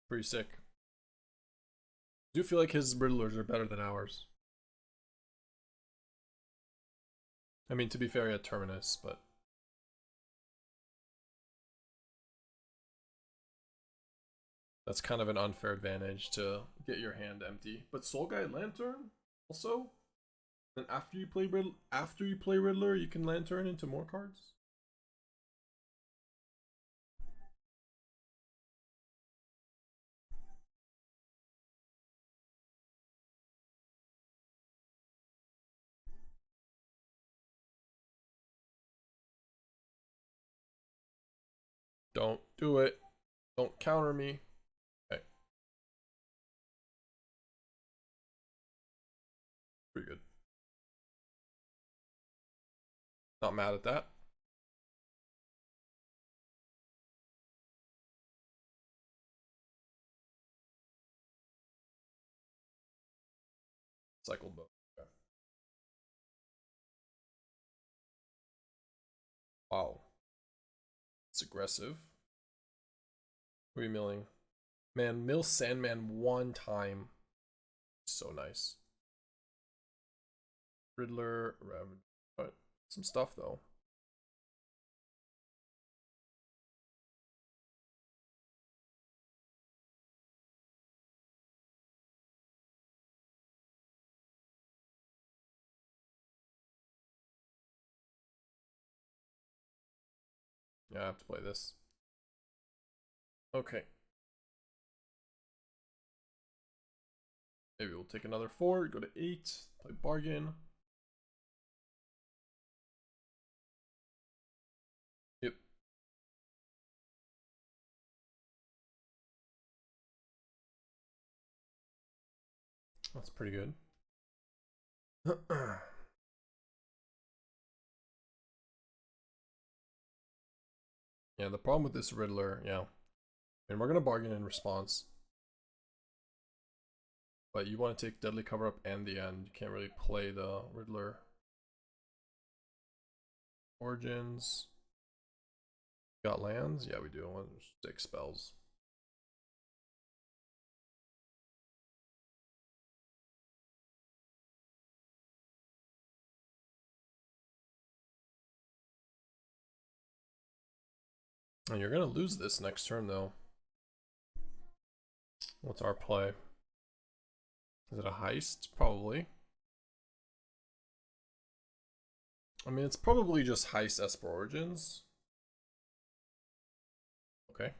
Pretty sick. I do feel like his Riddlers are better than ours. I mean, to be fair, he had Terminus, but... that's kind of an unfair advantage to get your hand empty. But Soul Guide Lantern, also? And after you play Riddler, you can Lantern into more cards? Don't do it. Don't counter me. Okay. Pretty good. Not mad at that. Cycled bow. Okay. Wow. It's aggressive. What are you milling? Man, mill Sandman 1 time. So nice. Riddler, Revenant. But some stuff though. Yeah, I have to play this. Okay. Maybe we'll take another 4, go to 8, play bargain. Yep. That's pretty good. Yeah, the problem with this Riddler, yeah. And we're gonna bargain in response. But you want to take Deadly Cover Up and the end. You can't really play the Riddler. Origins. Got lands? Yeah, we do. 6 spells. And you're gonna lose this next turn though. What's our play? Is it a heist? Probably. I mean, it's probably just heist Esper Origins. Okay.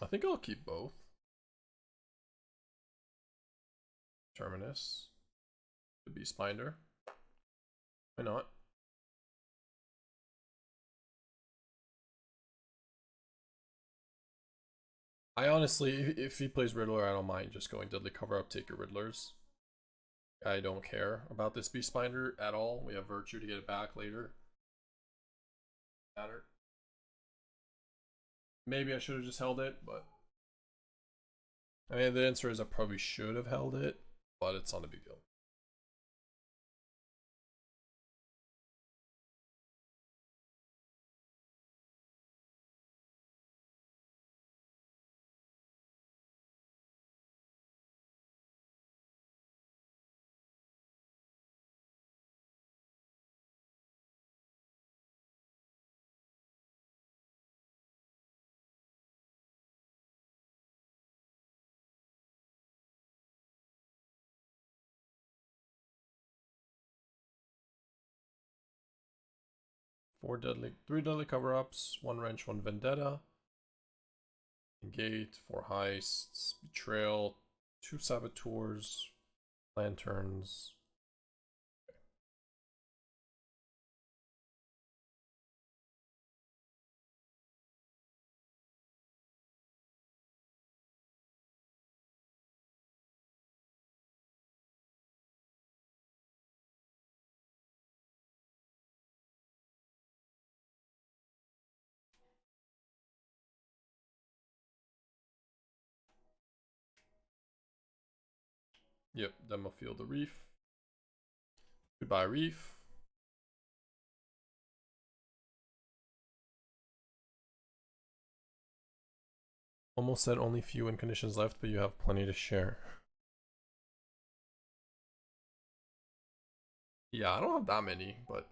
I think I'll keep both. Terminus. The Beastbinder. Why not? I honestly, if he plays Riddler, I don't mind just going Deadly Cover Up, take your Riddlers. I don't care about this Beastbinder at all. We have Virtue to get it back later. Matter. Maybe I should have just held it, but I mean, the answer is I probably should have held it, but it's not a big deal. Three deadly cover-ups, 1 wrench, 1 vendetta. Negate, 4 heists, betrayal, 2 saboteurs, lanterns. Yep, Demo Field the Reef. Goodbye, Reef. Almost said only few win conditions left, but you have plenty to share. Yeah, I don't have that many, but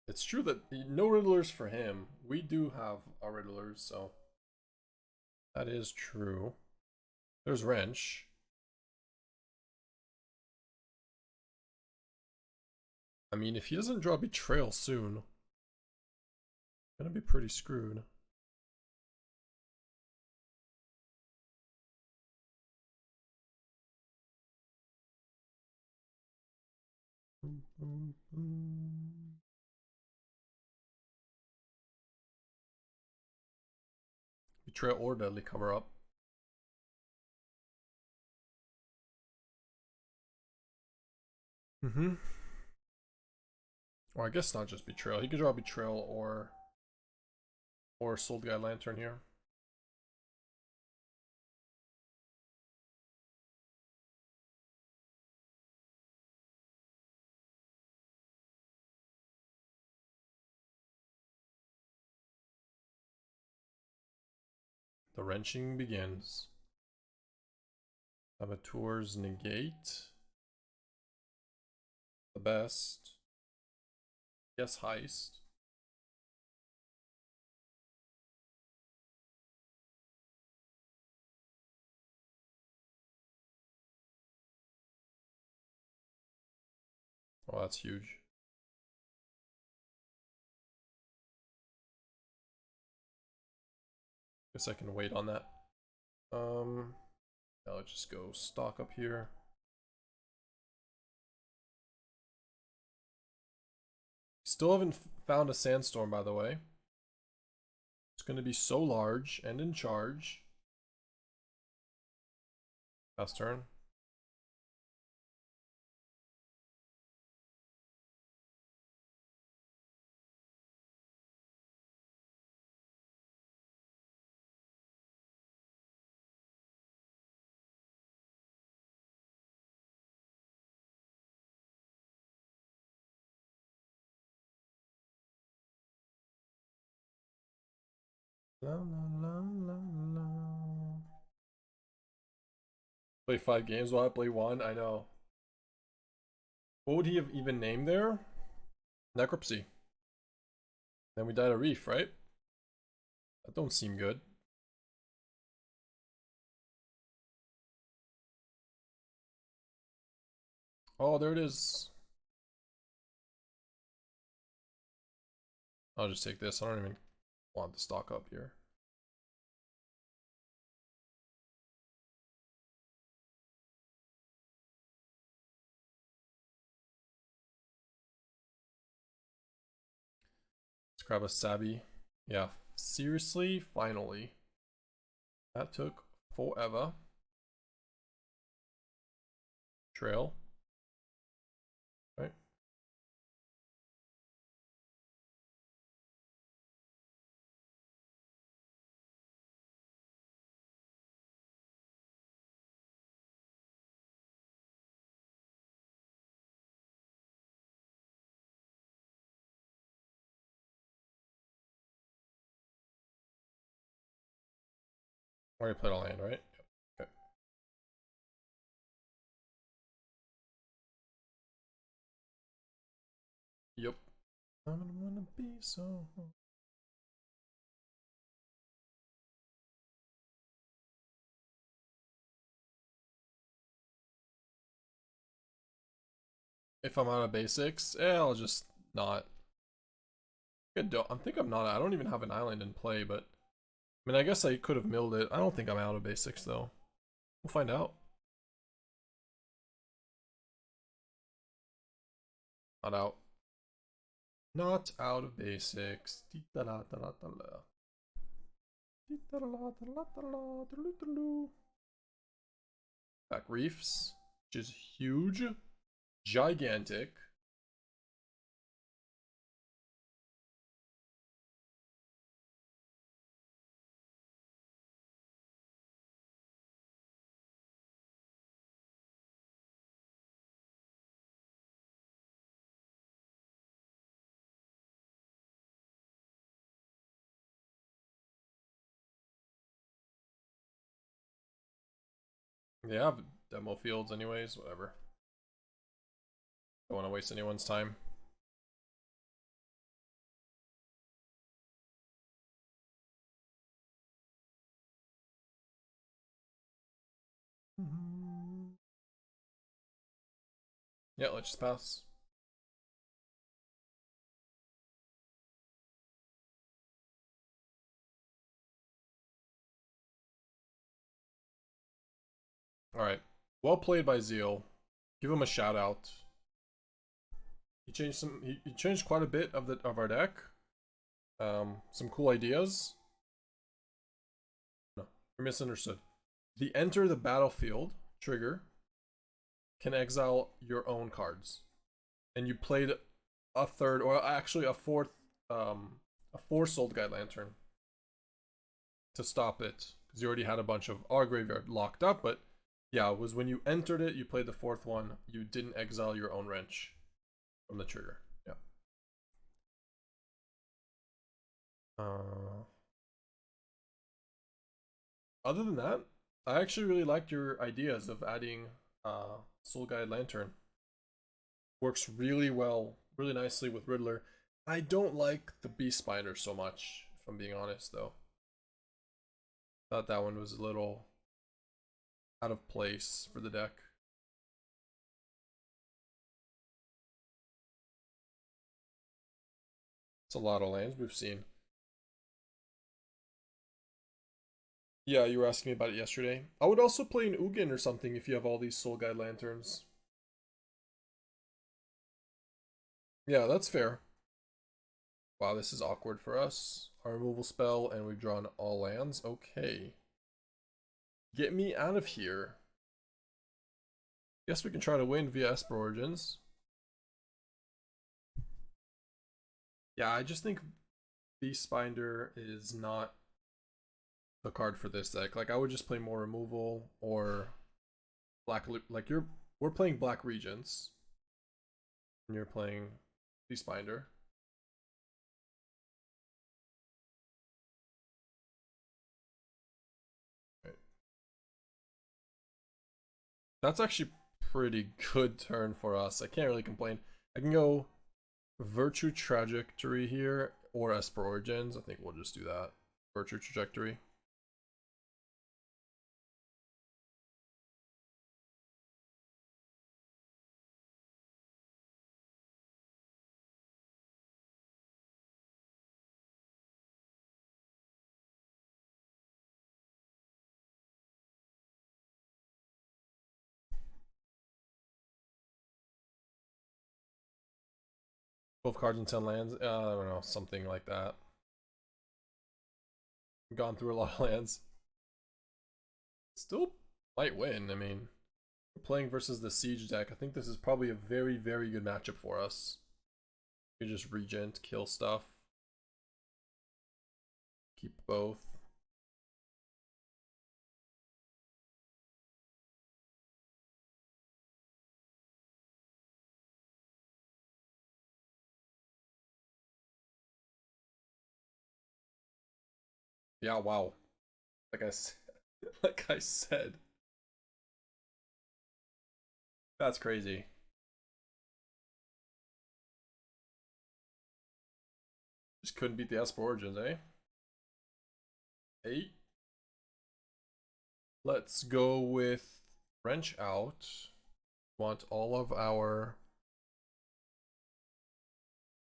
it's true that no Riddlers for him. We do have our Riddlers, so that is true. There's Wrench. I mean, if he doesn't draw Betrayal soon, gonna be pretty screwed. Betrayal or Deadly Cover Up. Or I guess not just Betrayal. He could draw Betrayal or Soul Guide Lantern here. The wrenching begins. Saboteur's negate. The best. Yes, heist. Oh, that's huge. Guess I can wait on that. I'll just go stock up here. Still haven't found a Sandstorm, by the way. It's going to be so large and in charge. Last turn. La, la, la, la, la. Play 5 games while I play 1. I know. What would he have even named there? Necropsy. Then we died a reef, right? That don't seem good. Oh, there it is. I'll just take this. I don't even want the stock up here. Let's grab a Sabby. Yeah, seriously, finally. That took forever. Trail. Right. Already played a land, right? Okay. Yep. I'm gonna wanna be so. If I'm out of basics, I'll just not. I think I'm not. I don't even have an island in play, but I mean, I guess I could have milled it. I don't think I'm out of basics though. We'll find out. Not out. Not out of basics. Back reefs, which is huge, gigantic. Yeah, I have demo fields anyways, whatever. Don't want to waste anyone's time. Yeah, let's just pass. Alright. Well played by Zeal. Give him a shout out. He changed he changed quite a bit of our deck. Some cool ideas. No, you're misunderstood. The enter the battlefield trigger can exile your own cards. And you played a third, or actually a fourth, a 4 Soul Guide Lantern to stop it. Because you already had a bunch of our graveyard locked up, but yeah, it was when you entered it, you played the 4th one, you didn't exile your own wrench from the trigger. Yeah. Other than that, I actually really liked your ideas of adding Soul Guide Lantern. Works really well, really nicely with Riddler. I don't like the Beast Spider so much, if I'm being honest, though. Thought that one was a little out of place for the deck. It's a lot of lands we've seen. Yeah, you were asking me about it yesterday. I would also play an Ugin or something if you have all these Soul Guide Lanterns. Yeah, that's fair. Wow, this is awkward for us. Our removal spell, and we've drawn all lands. Okay. Get me out of here. Guess we can try to win via Esper Origins. Yeah, I just think Beastbinder is not the card for this deck. Like, I would just play more removal or black. Like, we're playing Black Regents, and you're playing Beastbinder. That's actually pretty good turn for us. I can't really complain. I can go Virtue Trajectory here or Esper Origins. I think we'll just do that. Virtue Trajectory. Both cards and 10 lands. I don't know, something like that. Gone through a lot of lands. Still might win. I mean, playing versus the Siege deck, I think this is probably a very, very good matchup for us. You just Regent, kill stuff. Keep both. Yeah, wow. Like I said, like I said. That's crazy. Just couldn't beat the Esper Origins, eh? 8. Let's go with Wrench out. Want all of our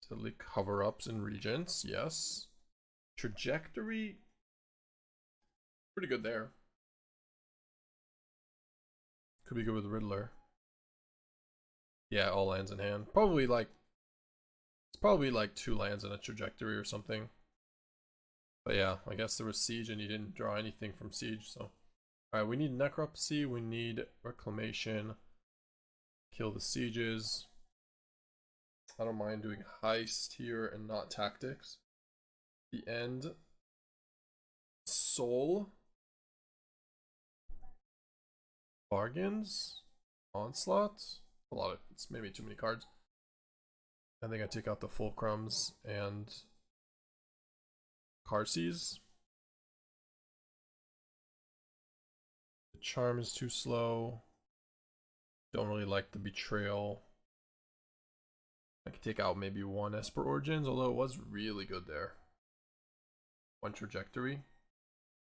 Deadly cover-ups and regents, yes. Trajectory, pretty good there. Could be good with Riddler. Yeah, all lands in hand. Probably like, it's probably like 2 lands in a trajectory or something. But yeah, I guess there was Siege and you didn't draw anything from Siege, so. Alright, we need Necropsy, we need Reclamation. Kill the Sieges. I don't mind doing Heist here and not Tactics. The end. Soul. Bargains. Onslaught. A lot of, it's maybe too many cards. I think I take out the Fulcrums and Qarsi's. The Charm is too slow. Don't really like the Betrayal. I could take out maybe 1 Esper Origins, although it was really good there. 1 Trajectory.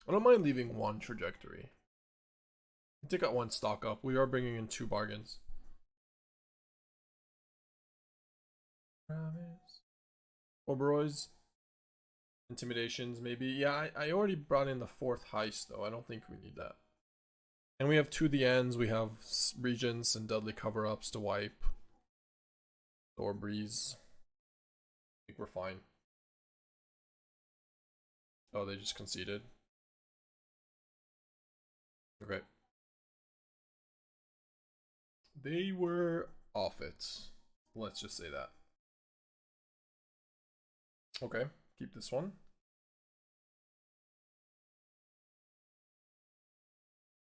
I don't mind leaving 1 Trajectory. Take out 1 stock up. We are bringing in 2 bargains. Oberoids. Intimidations, maybe. Yeah, I already brought in the 4th Heist, though. I don't think we need that. And we have 2 the ends. We have Regents and Deadly cover-ups to wipe. Or Breeze. I think we're fine. Oh, they just conceded. Okay. They were off it. Let's just say that. Okay, keep this one.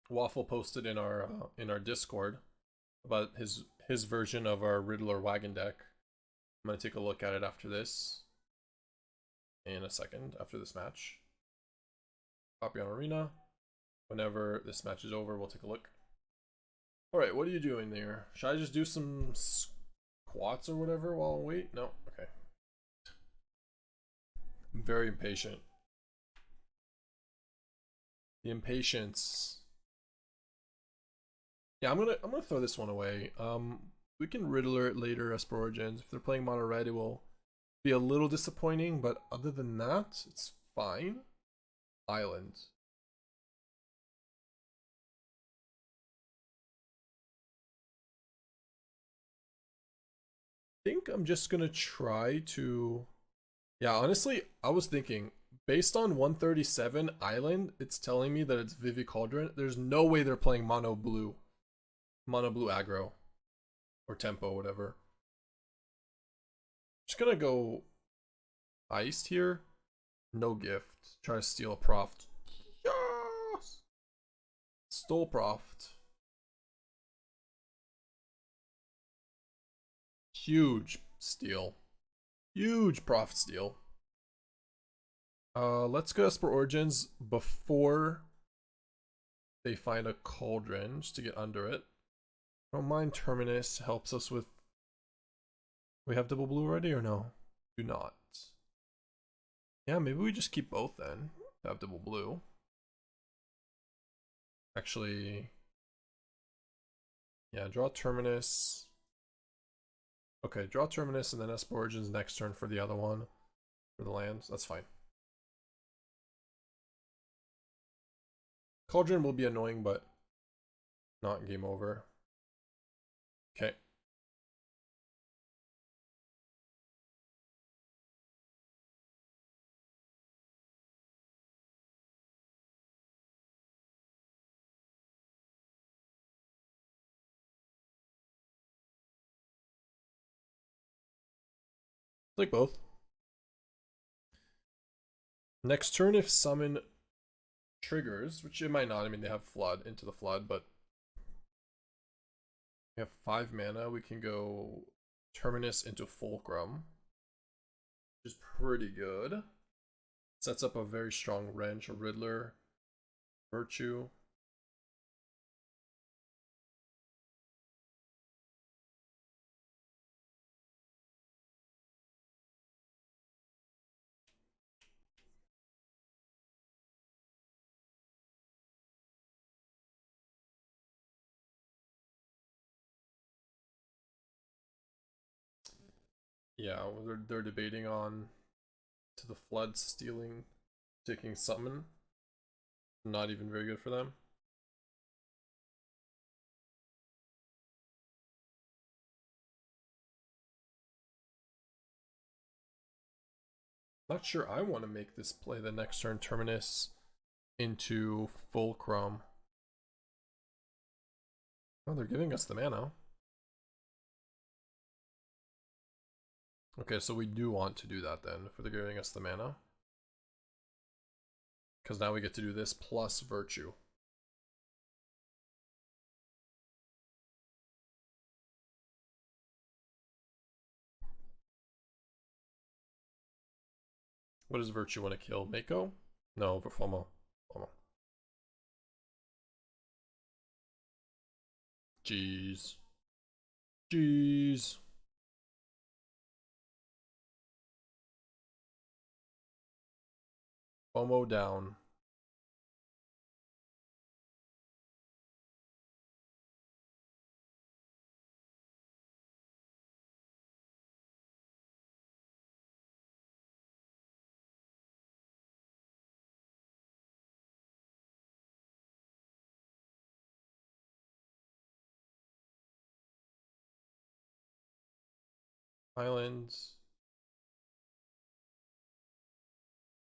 Waffle posted in our Discord about his version of our Riddler wagon deck. I'm gonna take a look at it after this. In a second, after this match. Copy on Arena. Whenever this match is over, we'll take a look. Alright, what are you doing there? Should I just do some squats or whatever while I wait? No? Okay. I'm very impatient. The impatience. Yeah, I'm gonna throw this one away. We can Riddler it later, Esper Origins. If they're playing mono red, it will be a little disappointing, but other than that, it's fine. Island. I think I'm just gonna try to. Yeah, honestly, I was thinking, based on 137 Island, it's telling me that it's Vivi Cauldron. There's no way they're playing mono blue aggro or tempo, whatever. Just gonna go Iced here. No gift. Try to steal a Proft. Yes! Stole Proft. Huge steal. Huge Proft steal. Let's go Esper Origins before they find a Cauldron, just to get under it. Don't mind Terminus. Helps us with... We have double blue already or no? Do not. Yeah, maybe we just keep both then. Have double blue. Actually... Yeah, draw Terminus. Okay, draw Terminus and then Esper Origins next turn for the other one. For the lands. That's fine. Cauldron will be annoying, but not game over. Okay. Like both. Next turn, if summon triggers, which it might not, I mean, they have Flood into the Flood, but we have 5 mana. We can go Terminus into Fulcrum, which is pretty good. Sets up a very strong wrench, a Riddler, Virtue. Yeah, they're debating on to the Flood stealing, taking Summon. Not even very good for them. Not sure I want to make this play the next turn. Terminus into Fulcrum. Oh, they're giving us the mana. Okay, so we do want to do that then, if they're giving us the mana. Because now we get to do this plus Virtue. What does Virtue want to kill? Mako? No, Performo. Jeez. Jeez. FOMO down. Islands.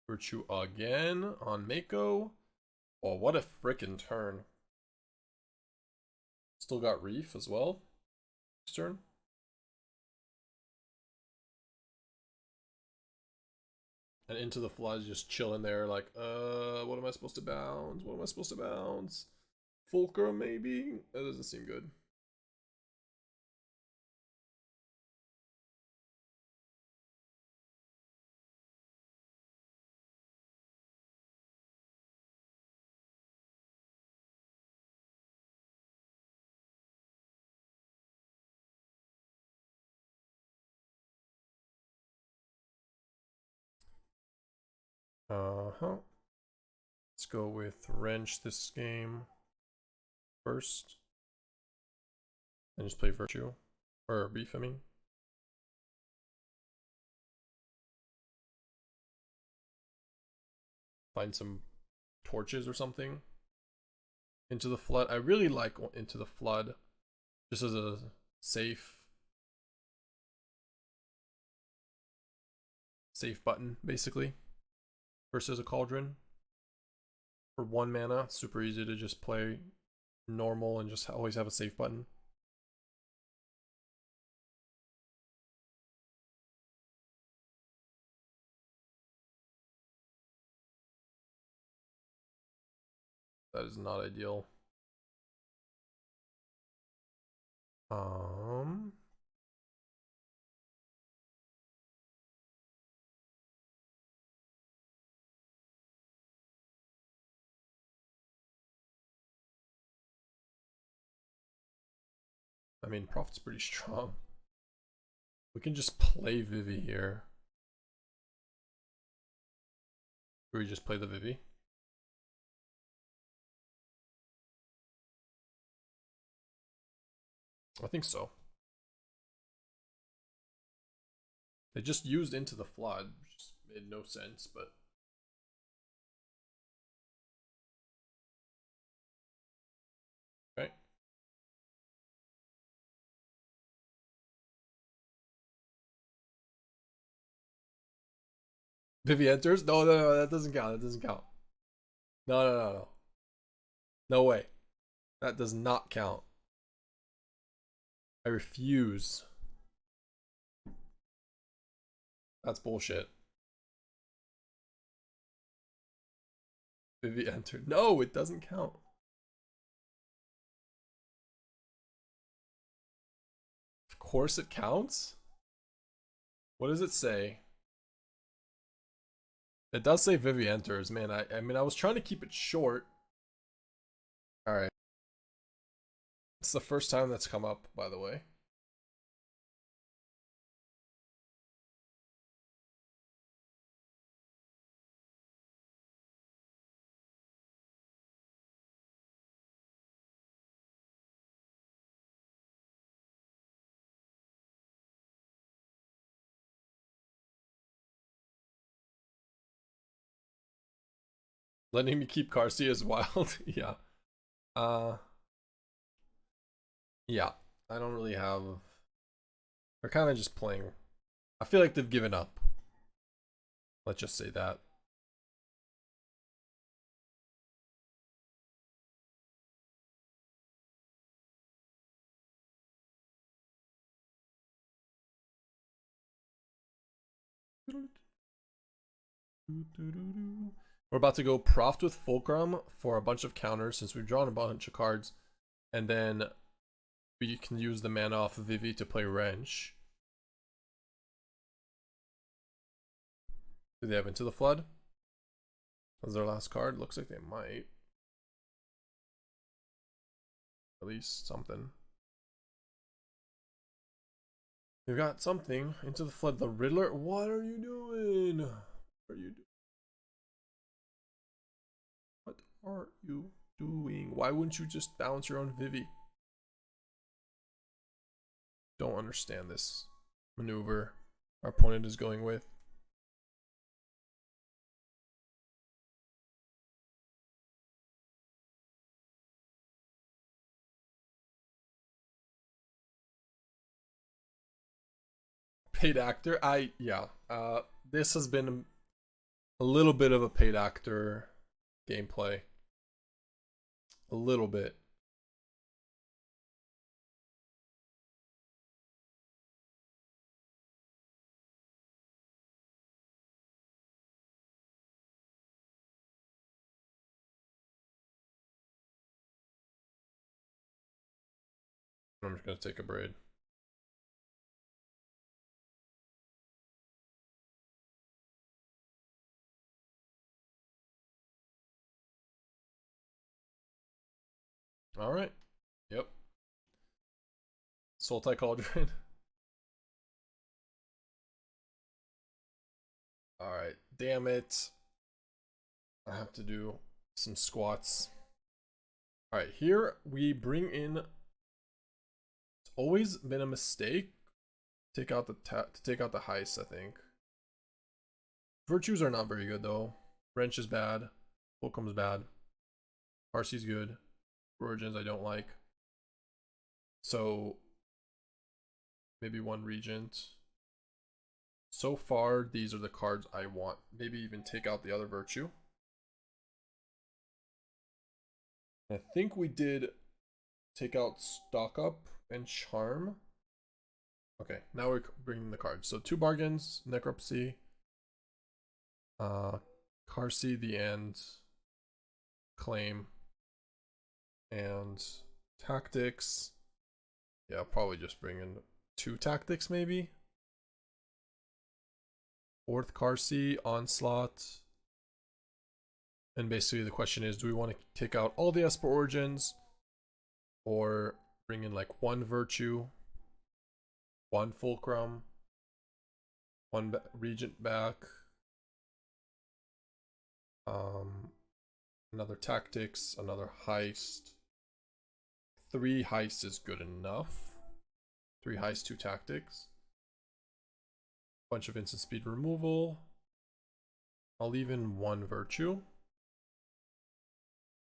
Virtue again on Mako. Oh, what a frickin' turn. Still got Reef as well. This turn. And Into the Flood just chilling there like, what am I supposed to bounce? What am I supposed to bounce? Fulcrum maybe? That doesn't seem good. Let's go with Wrench this game first. And just play Virtue. Or Beef, I mean. Find some torches or something. Into the Flood. I really like Into the Flood. Just as a safe button, basically. Versus a Cauldron. For 1 mana, super easy to just play normal and just always have a safe button. That is not ideal. I mean, Profit's pretty strong. We can just play Vivi here. Or we just play the Vivi? I think so. They just used Into the Flood, which just made no sense, but... Okay. Vivi enters? No, that doesn't count. That doesn't count. No. No way. That does not count. I refuse. That's bullshit. Vivi entered. No, it doesn't count. Of course it counts. What does it say? It does say Vivi enters, man. I mean, I was trying to keep it short. Alright. It's the first time that's come up, by the way. Letting me keep Qarsi is wild. Yeah. Yeah. I don't really have... They're kind of just playing... I feel like they've given up. Let's just say that. We're about to go Profit with Fulcrum for a bunch of counters since we've drawn a bunch of cards. And then we can use the mana off of Vivi to play Wrench. Do they have Into the Flood? That's their last card? Looks like they might. At least something. We've got something. Into the Flood. The Riddler. What are you doing? What are you doing? What are you doing? Why wouldn't you just bounce your own Vivi? Don't understand this maneuver our opponent is going with. Paid actor? This has been a little bit of a paid actor gameplay. A little bit. I'm just gonna take a braid. Alright. Yep. Sultai Cauldron. Alright. Damn it. I have to do some squats. Alright, here we bring in... It's always been a mistake to take out the heist, I think. Virtues are not very good though. Wrench is bad. Fulcrum's bad. Qarsi's good. Origins I don't like. So maybe one Regent. So far, these are the cards I want. Maybe even take out the other Virtue. I think we did take out Stock Up and Charm. Okay, now we're bringing the cards. So 2 bargains, Necropsy, Qarsi the End, Claim, and Tactics. Yeah, I'll probably just bring in 2 Tactics maybe. 4th Qarsi, Onslaught. And basically the question is, do we want to take out all the Esper Origins or bring in like one Virtue, one Fulcrum, one Regent back, another Tactics, another Heist. 3 Heist is good enough. 3 Heist, 2 Tactics. Bunch of instant speed removal. I'll leave in 1 Virtue.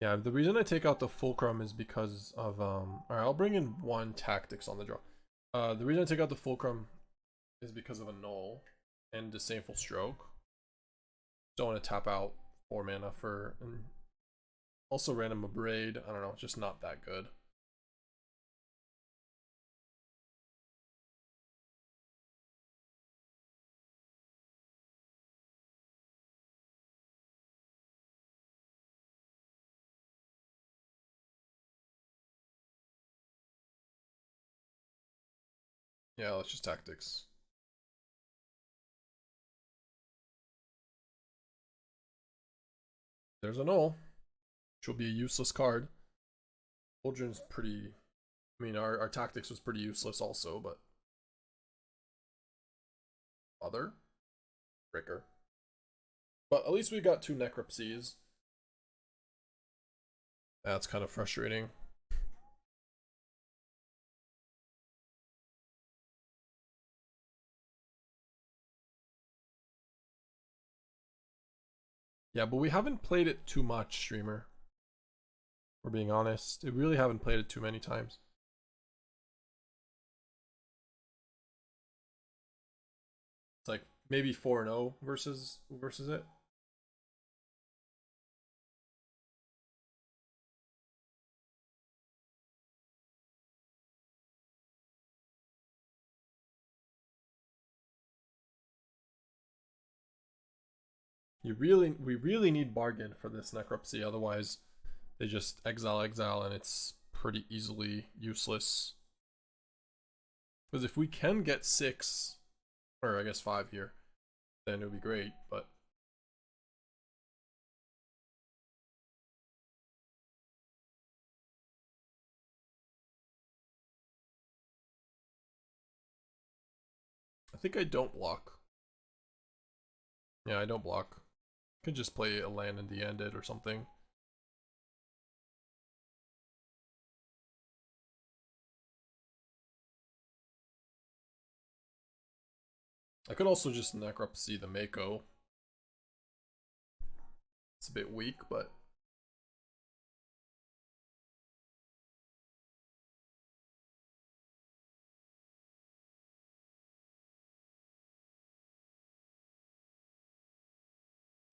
Yeah, the reason I take out the Fulcrum is because of alright, I'll bring in 1 Tactics on the draw. The reason I take out the Fulcrum is because of a Null and Disdainful Stroke. Don't want to tap out 4 mana for, and also random Abrade. I don't know, it's just not that good. Yeah, let's just Tactics. There's a Null, which will be a useless card. Uldren's pretty, I mean, our Tactics was pretty useless also, but other Breaker. But at least we got 2 Necropsies. That's kind of frustrating. Yeah, but we haven't played it too much, streamer. We're being honest. We really haven't played it too many times. It's like maybe 4-0 versus it. We really need bargain for this Necropsy, otherwise they just exile and it's pretty easily useless. Because if we can get 6, or I guess 5 here, then it would be great, but I think I don't block. Yeah, I don't block. Could just play a land and end it or something. I could also just Necropsy the Mako. It's a bit weak, but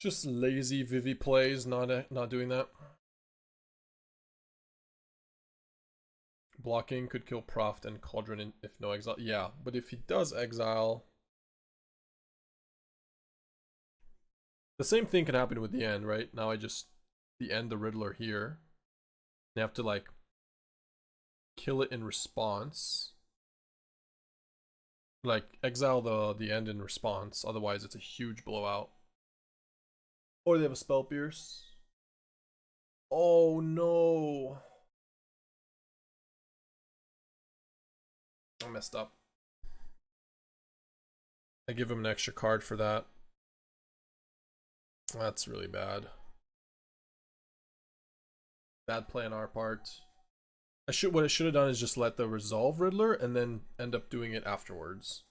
just lazy Vivi plays, not doing that. Blocking could kill Proft and Cauldron if no exile. Yeah, but if he does exile, the same thing can happen with the end, right? Now I just the Riddler here. You have to like kill it in response. Like exile the end in response, otherwise it's a huge blowout. Or they have a Spell Pierce. Oh no. I messed up. I give him an extra card for that. That's really bad. Bad play on our part. What I should have done is just let the resolve Riddler and then end up doing it afterwards.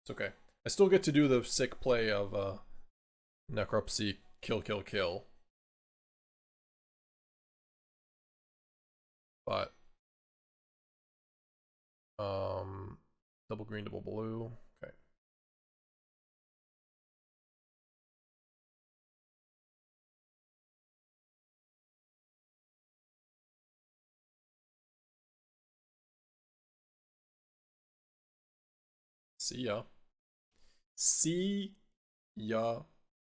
It's okay. I still get to do the sick play of Necropsy kill. But double green, double blue. Okay. See ya. See ya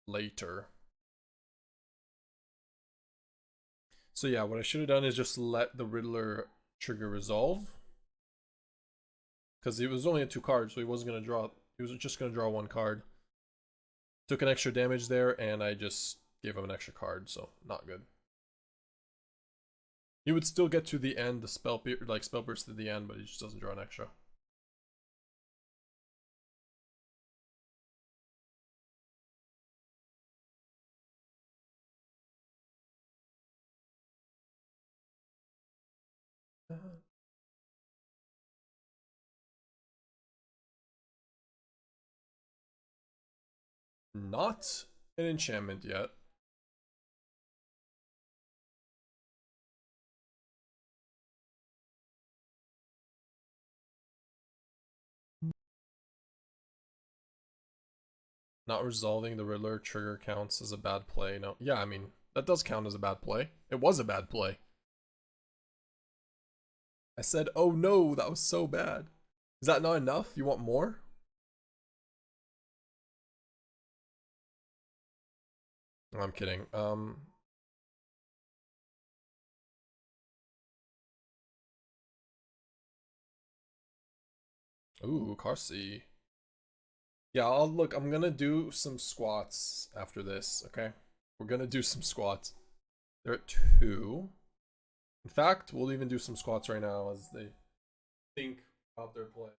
later. So yeah, what I should have done is just let the Riddler trigger resolve. Because he was only at 2 cards, so he wasn't going to draw. He was just going to draw 1 card. Took an extra damage there, and I just gave him an extra card, so not good. He would still get to the end, the spell burst to the end, but he just doesn't draw an extra. Not an enchantment yet. Not resolving the Riddler trigger counts as a bad play. No, yeah, I mean, that does count as a bad play. It was a bad play. I said, oh no, that was so bad. Is that not enough? You want more? No, I'm kidding. Ooh, Qarsi. Yeah, I'm gonna do some squats after this, okay? We're gonna do some squats. They're at 2. In fact, we'll even do some squats right now as they think about their play.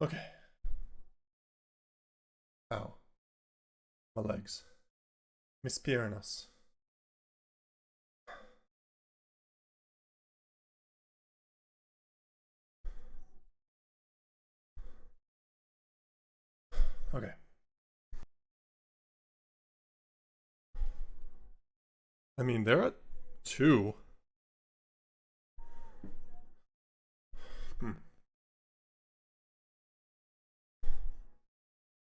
Okay. Ow. My legs. Miss Piernas. Okay. I mean, they're at 2.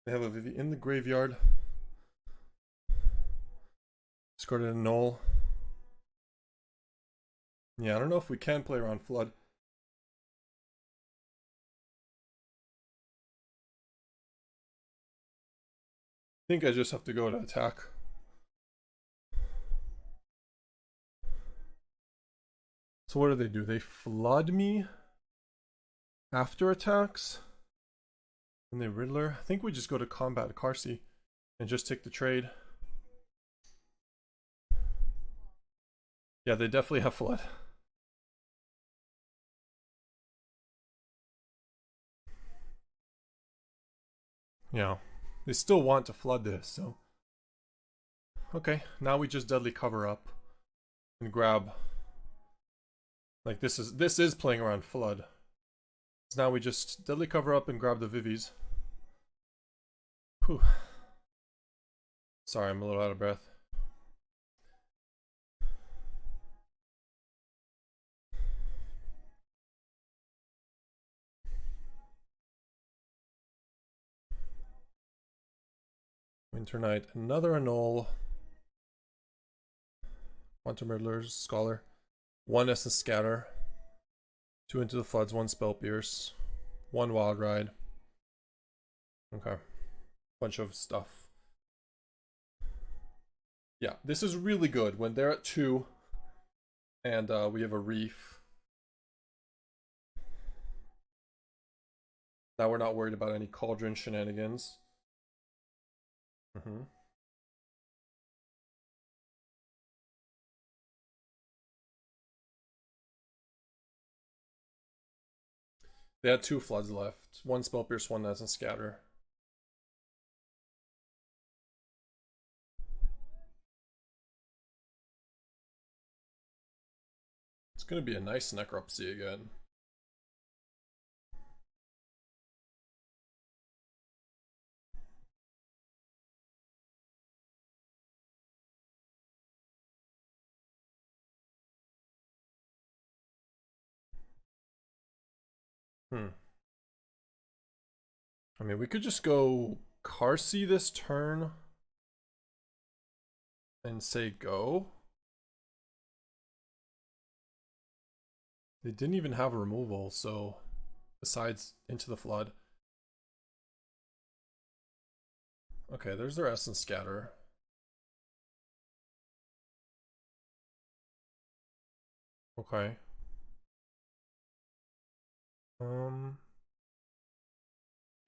They have a Vivi in the graveyard. Discarded a null. Yeah, I don't know if we can play around Flood. I think I just have to go to attack. So what do? They flood me after attacks? And they Riddler? I think we just go to combat Qarsi and just take the trade. Yeah, they definitely have flood. Yeah, they still want to flood this, so. Okay, now we just deadly cover up and grab. Like this is playing around flood. So now we just deadly cover up and grab the Vivis. Whew. Sorry, I'm a little out of breath. Winter Knight, another annul. Quantum Riddler's Scholar. 1 Essence Scatter. 2 Into the Floods, 1 Spell Pierce. 1 Wild Ride. Okay. Bunch of stuff. Yeah, this is really good when they're at 2 and we have a Reef. Now we're not worried about any Cauldron shenanigans. They had 2 Floods left. 1 Spell Pierce, 1 Essence Scatter. It's gonna be a nice Necropsy again. Hmm. I mean, we could just go Qarsi this turn and say go. They didn't even have a removal, so besides Into the Flood. Okay, there's their Essence Scatter. Okay.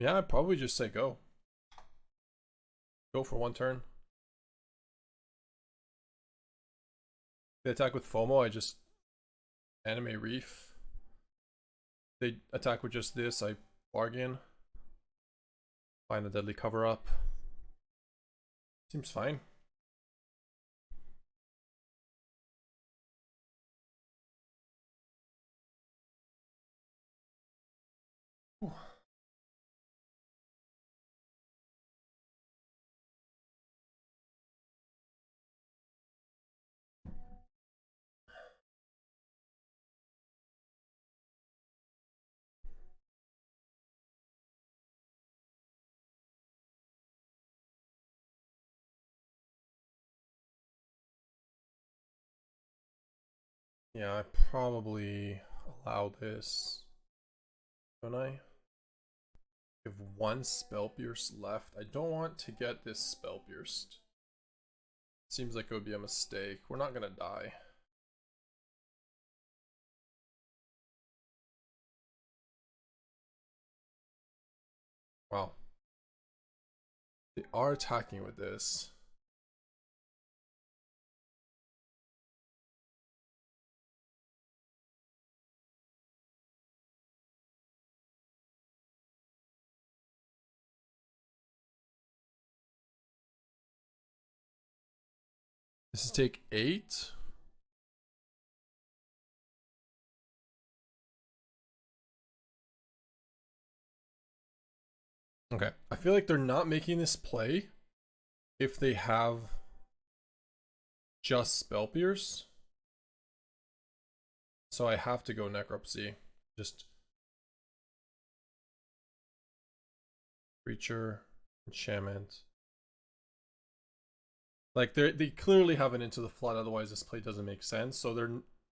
Yeah, I'd probably just say go. Go for one turn. They attack with FOMO, I just animate Reef. They attack with just this, I bargain. Find a deadly cover up. Seems fine. Whew. Yeah, I probably allow this. Don't I? We have one Spell Pierce left. I don't want to get this Spell Pierced. Seems like it would be a mistake. We're not gonna die. Wow. They are attacking with this. This is take 8. Okay. I feel like they're not making this play if they have just Spell Pierce. So I have to go Necropsy. Just Creature, Enchantment. Like they clearly have an Into the Flood, otherwise this play doesn't make sense. So their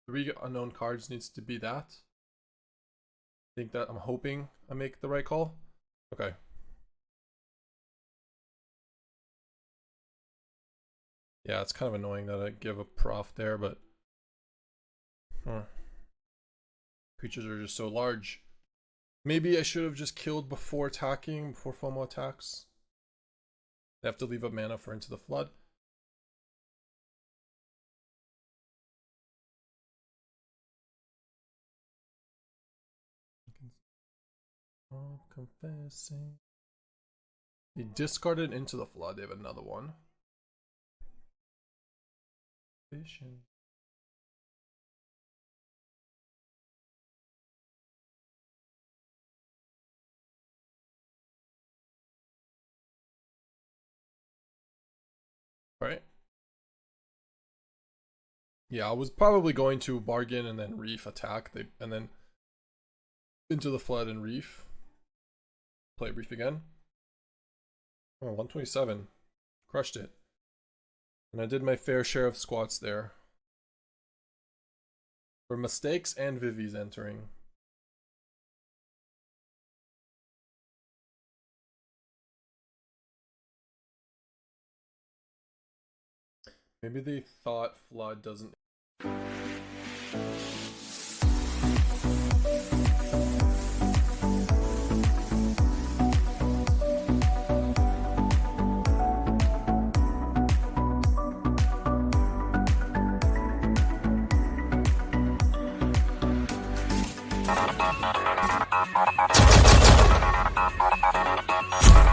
3 unknown cards needs to be that. I think that I'm hoping I make the right call. Okay. Yeah, it's kind of annoying that I give a prof there, but creatures are just so large. Maybe I should have just killed before attacking, before FOMO attacks. They have to leave up mana for Into the Flood. Oh, confessing. They discarded Into the Flood. They have another one. Vision. Alright. Yeah, I was probably going to bargain and then Reef attack. And then Into the Flood and Reef. Play Reef again. Oh, 127. Crushed it. And I did my fair share of squats there. For mistakes and Vivi's entering. Maybe they thought Flood doesn't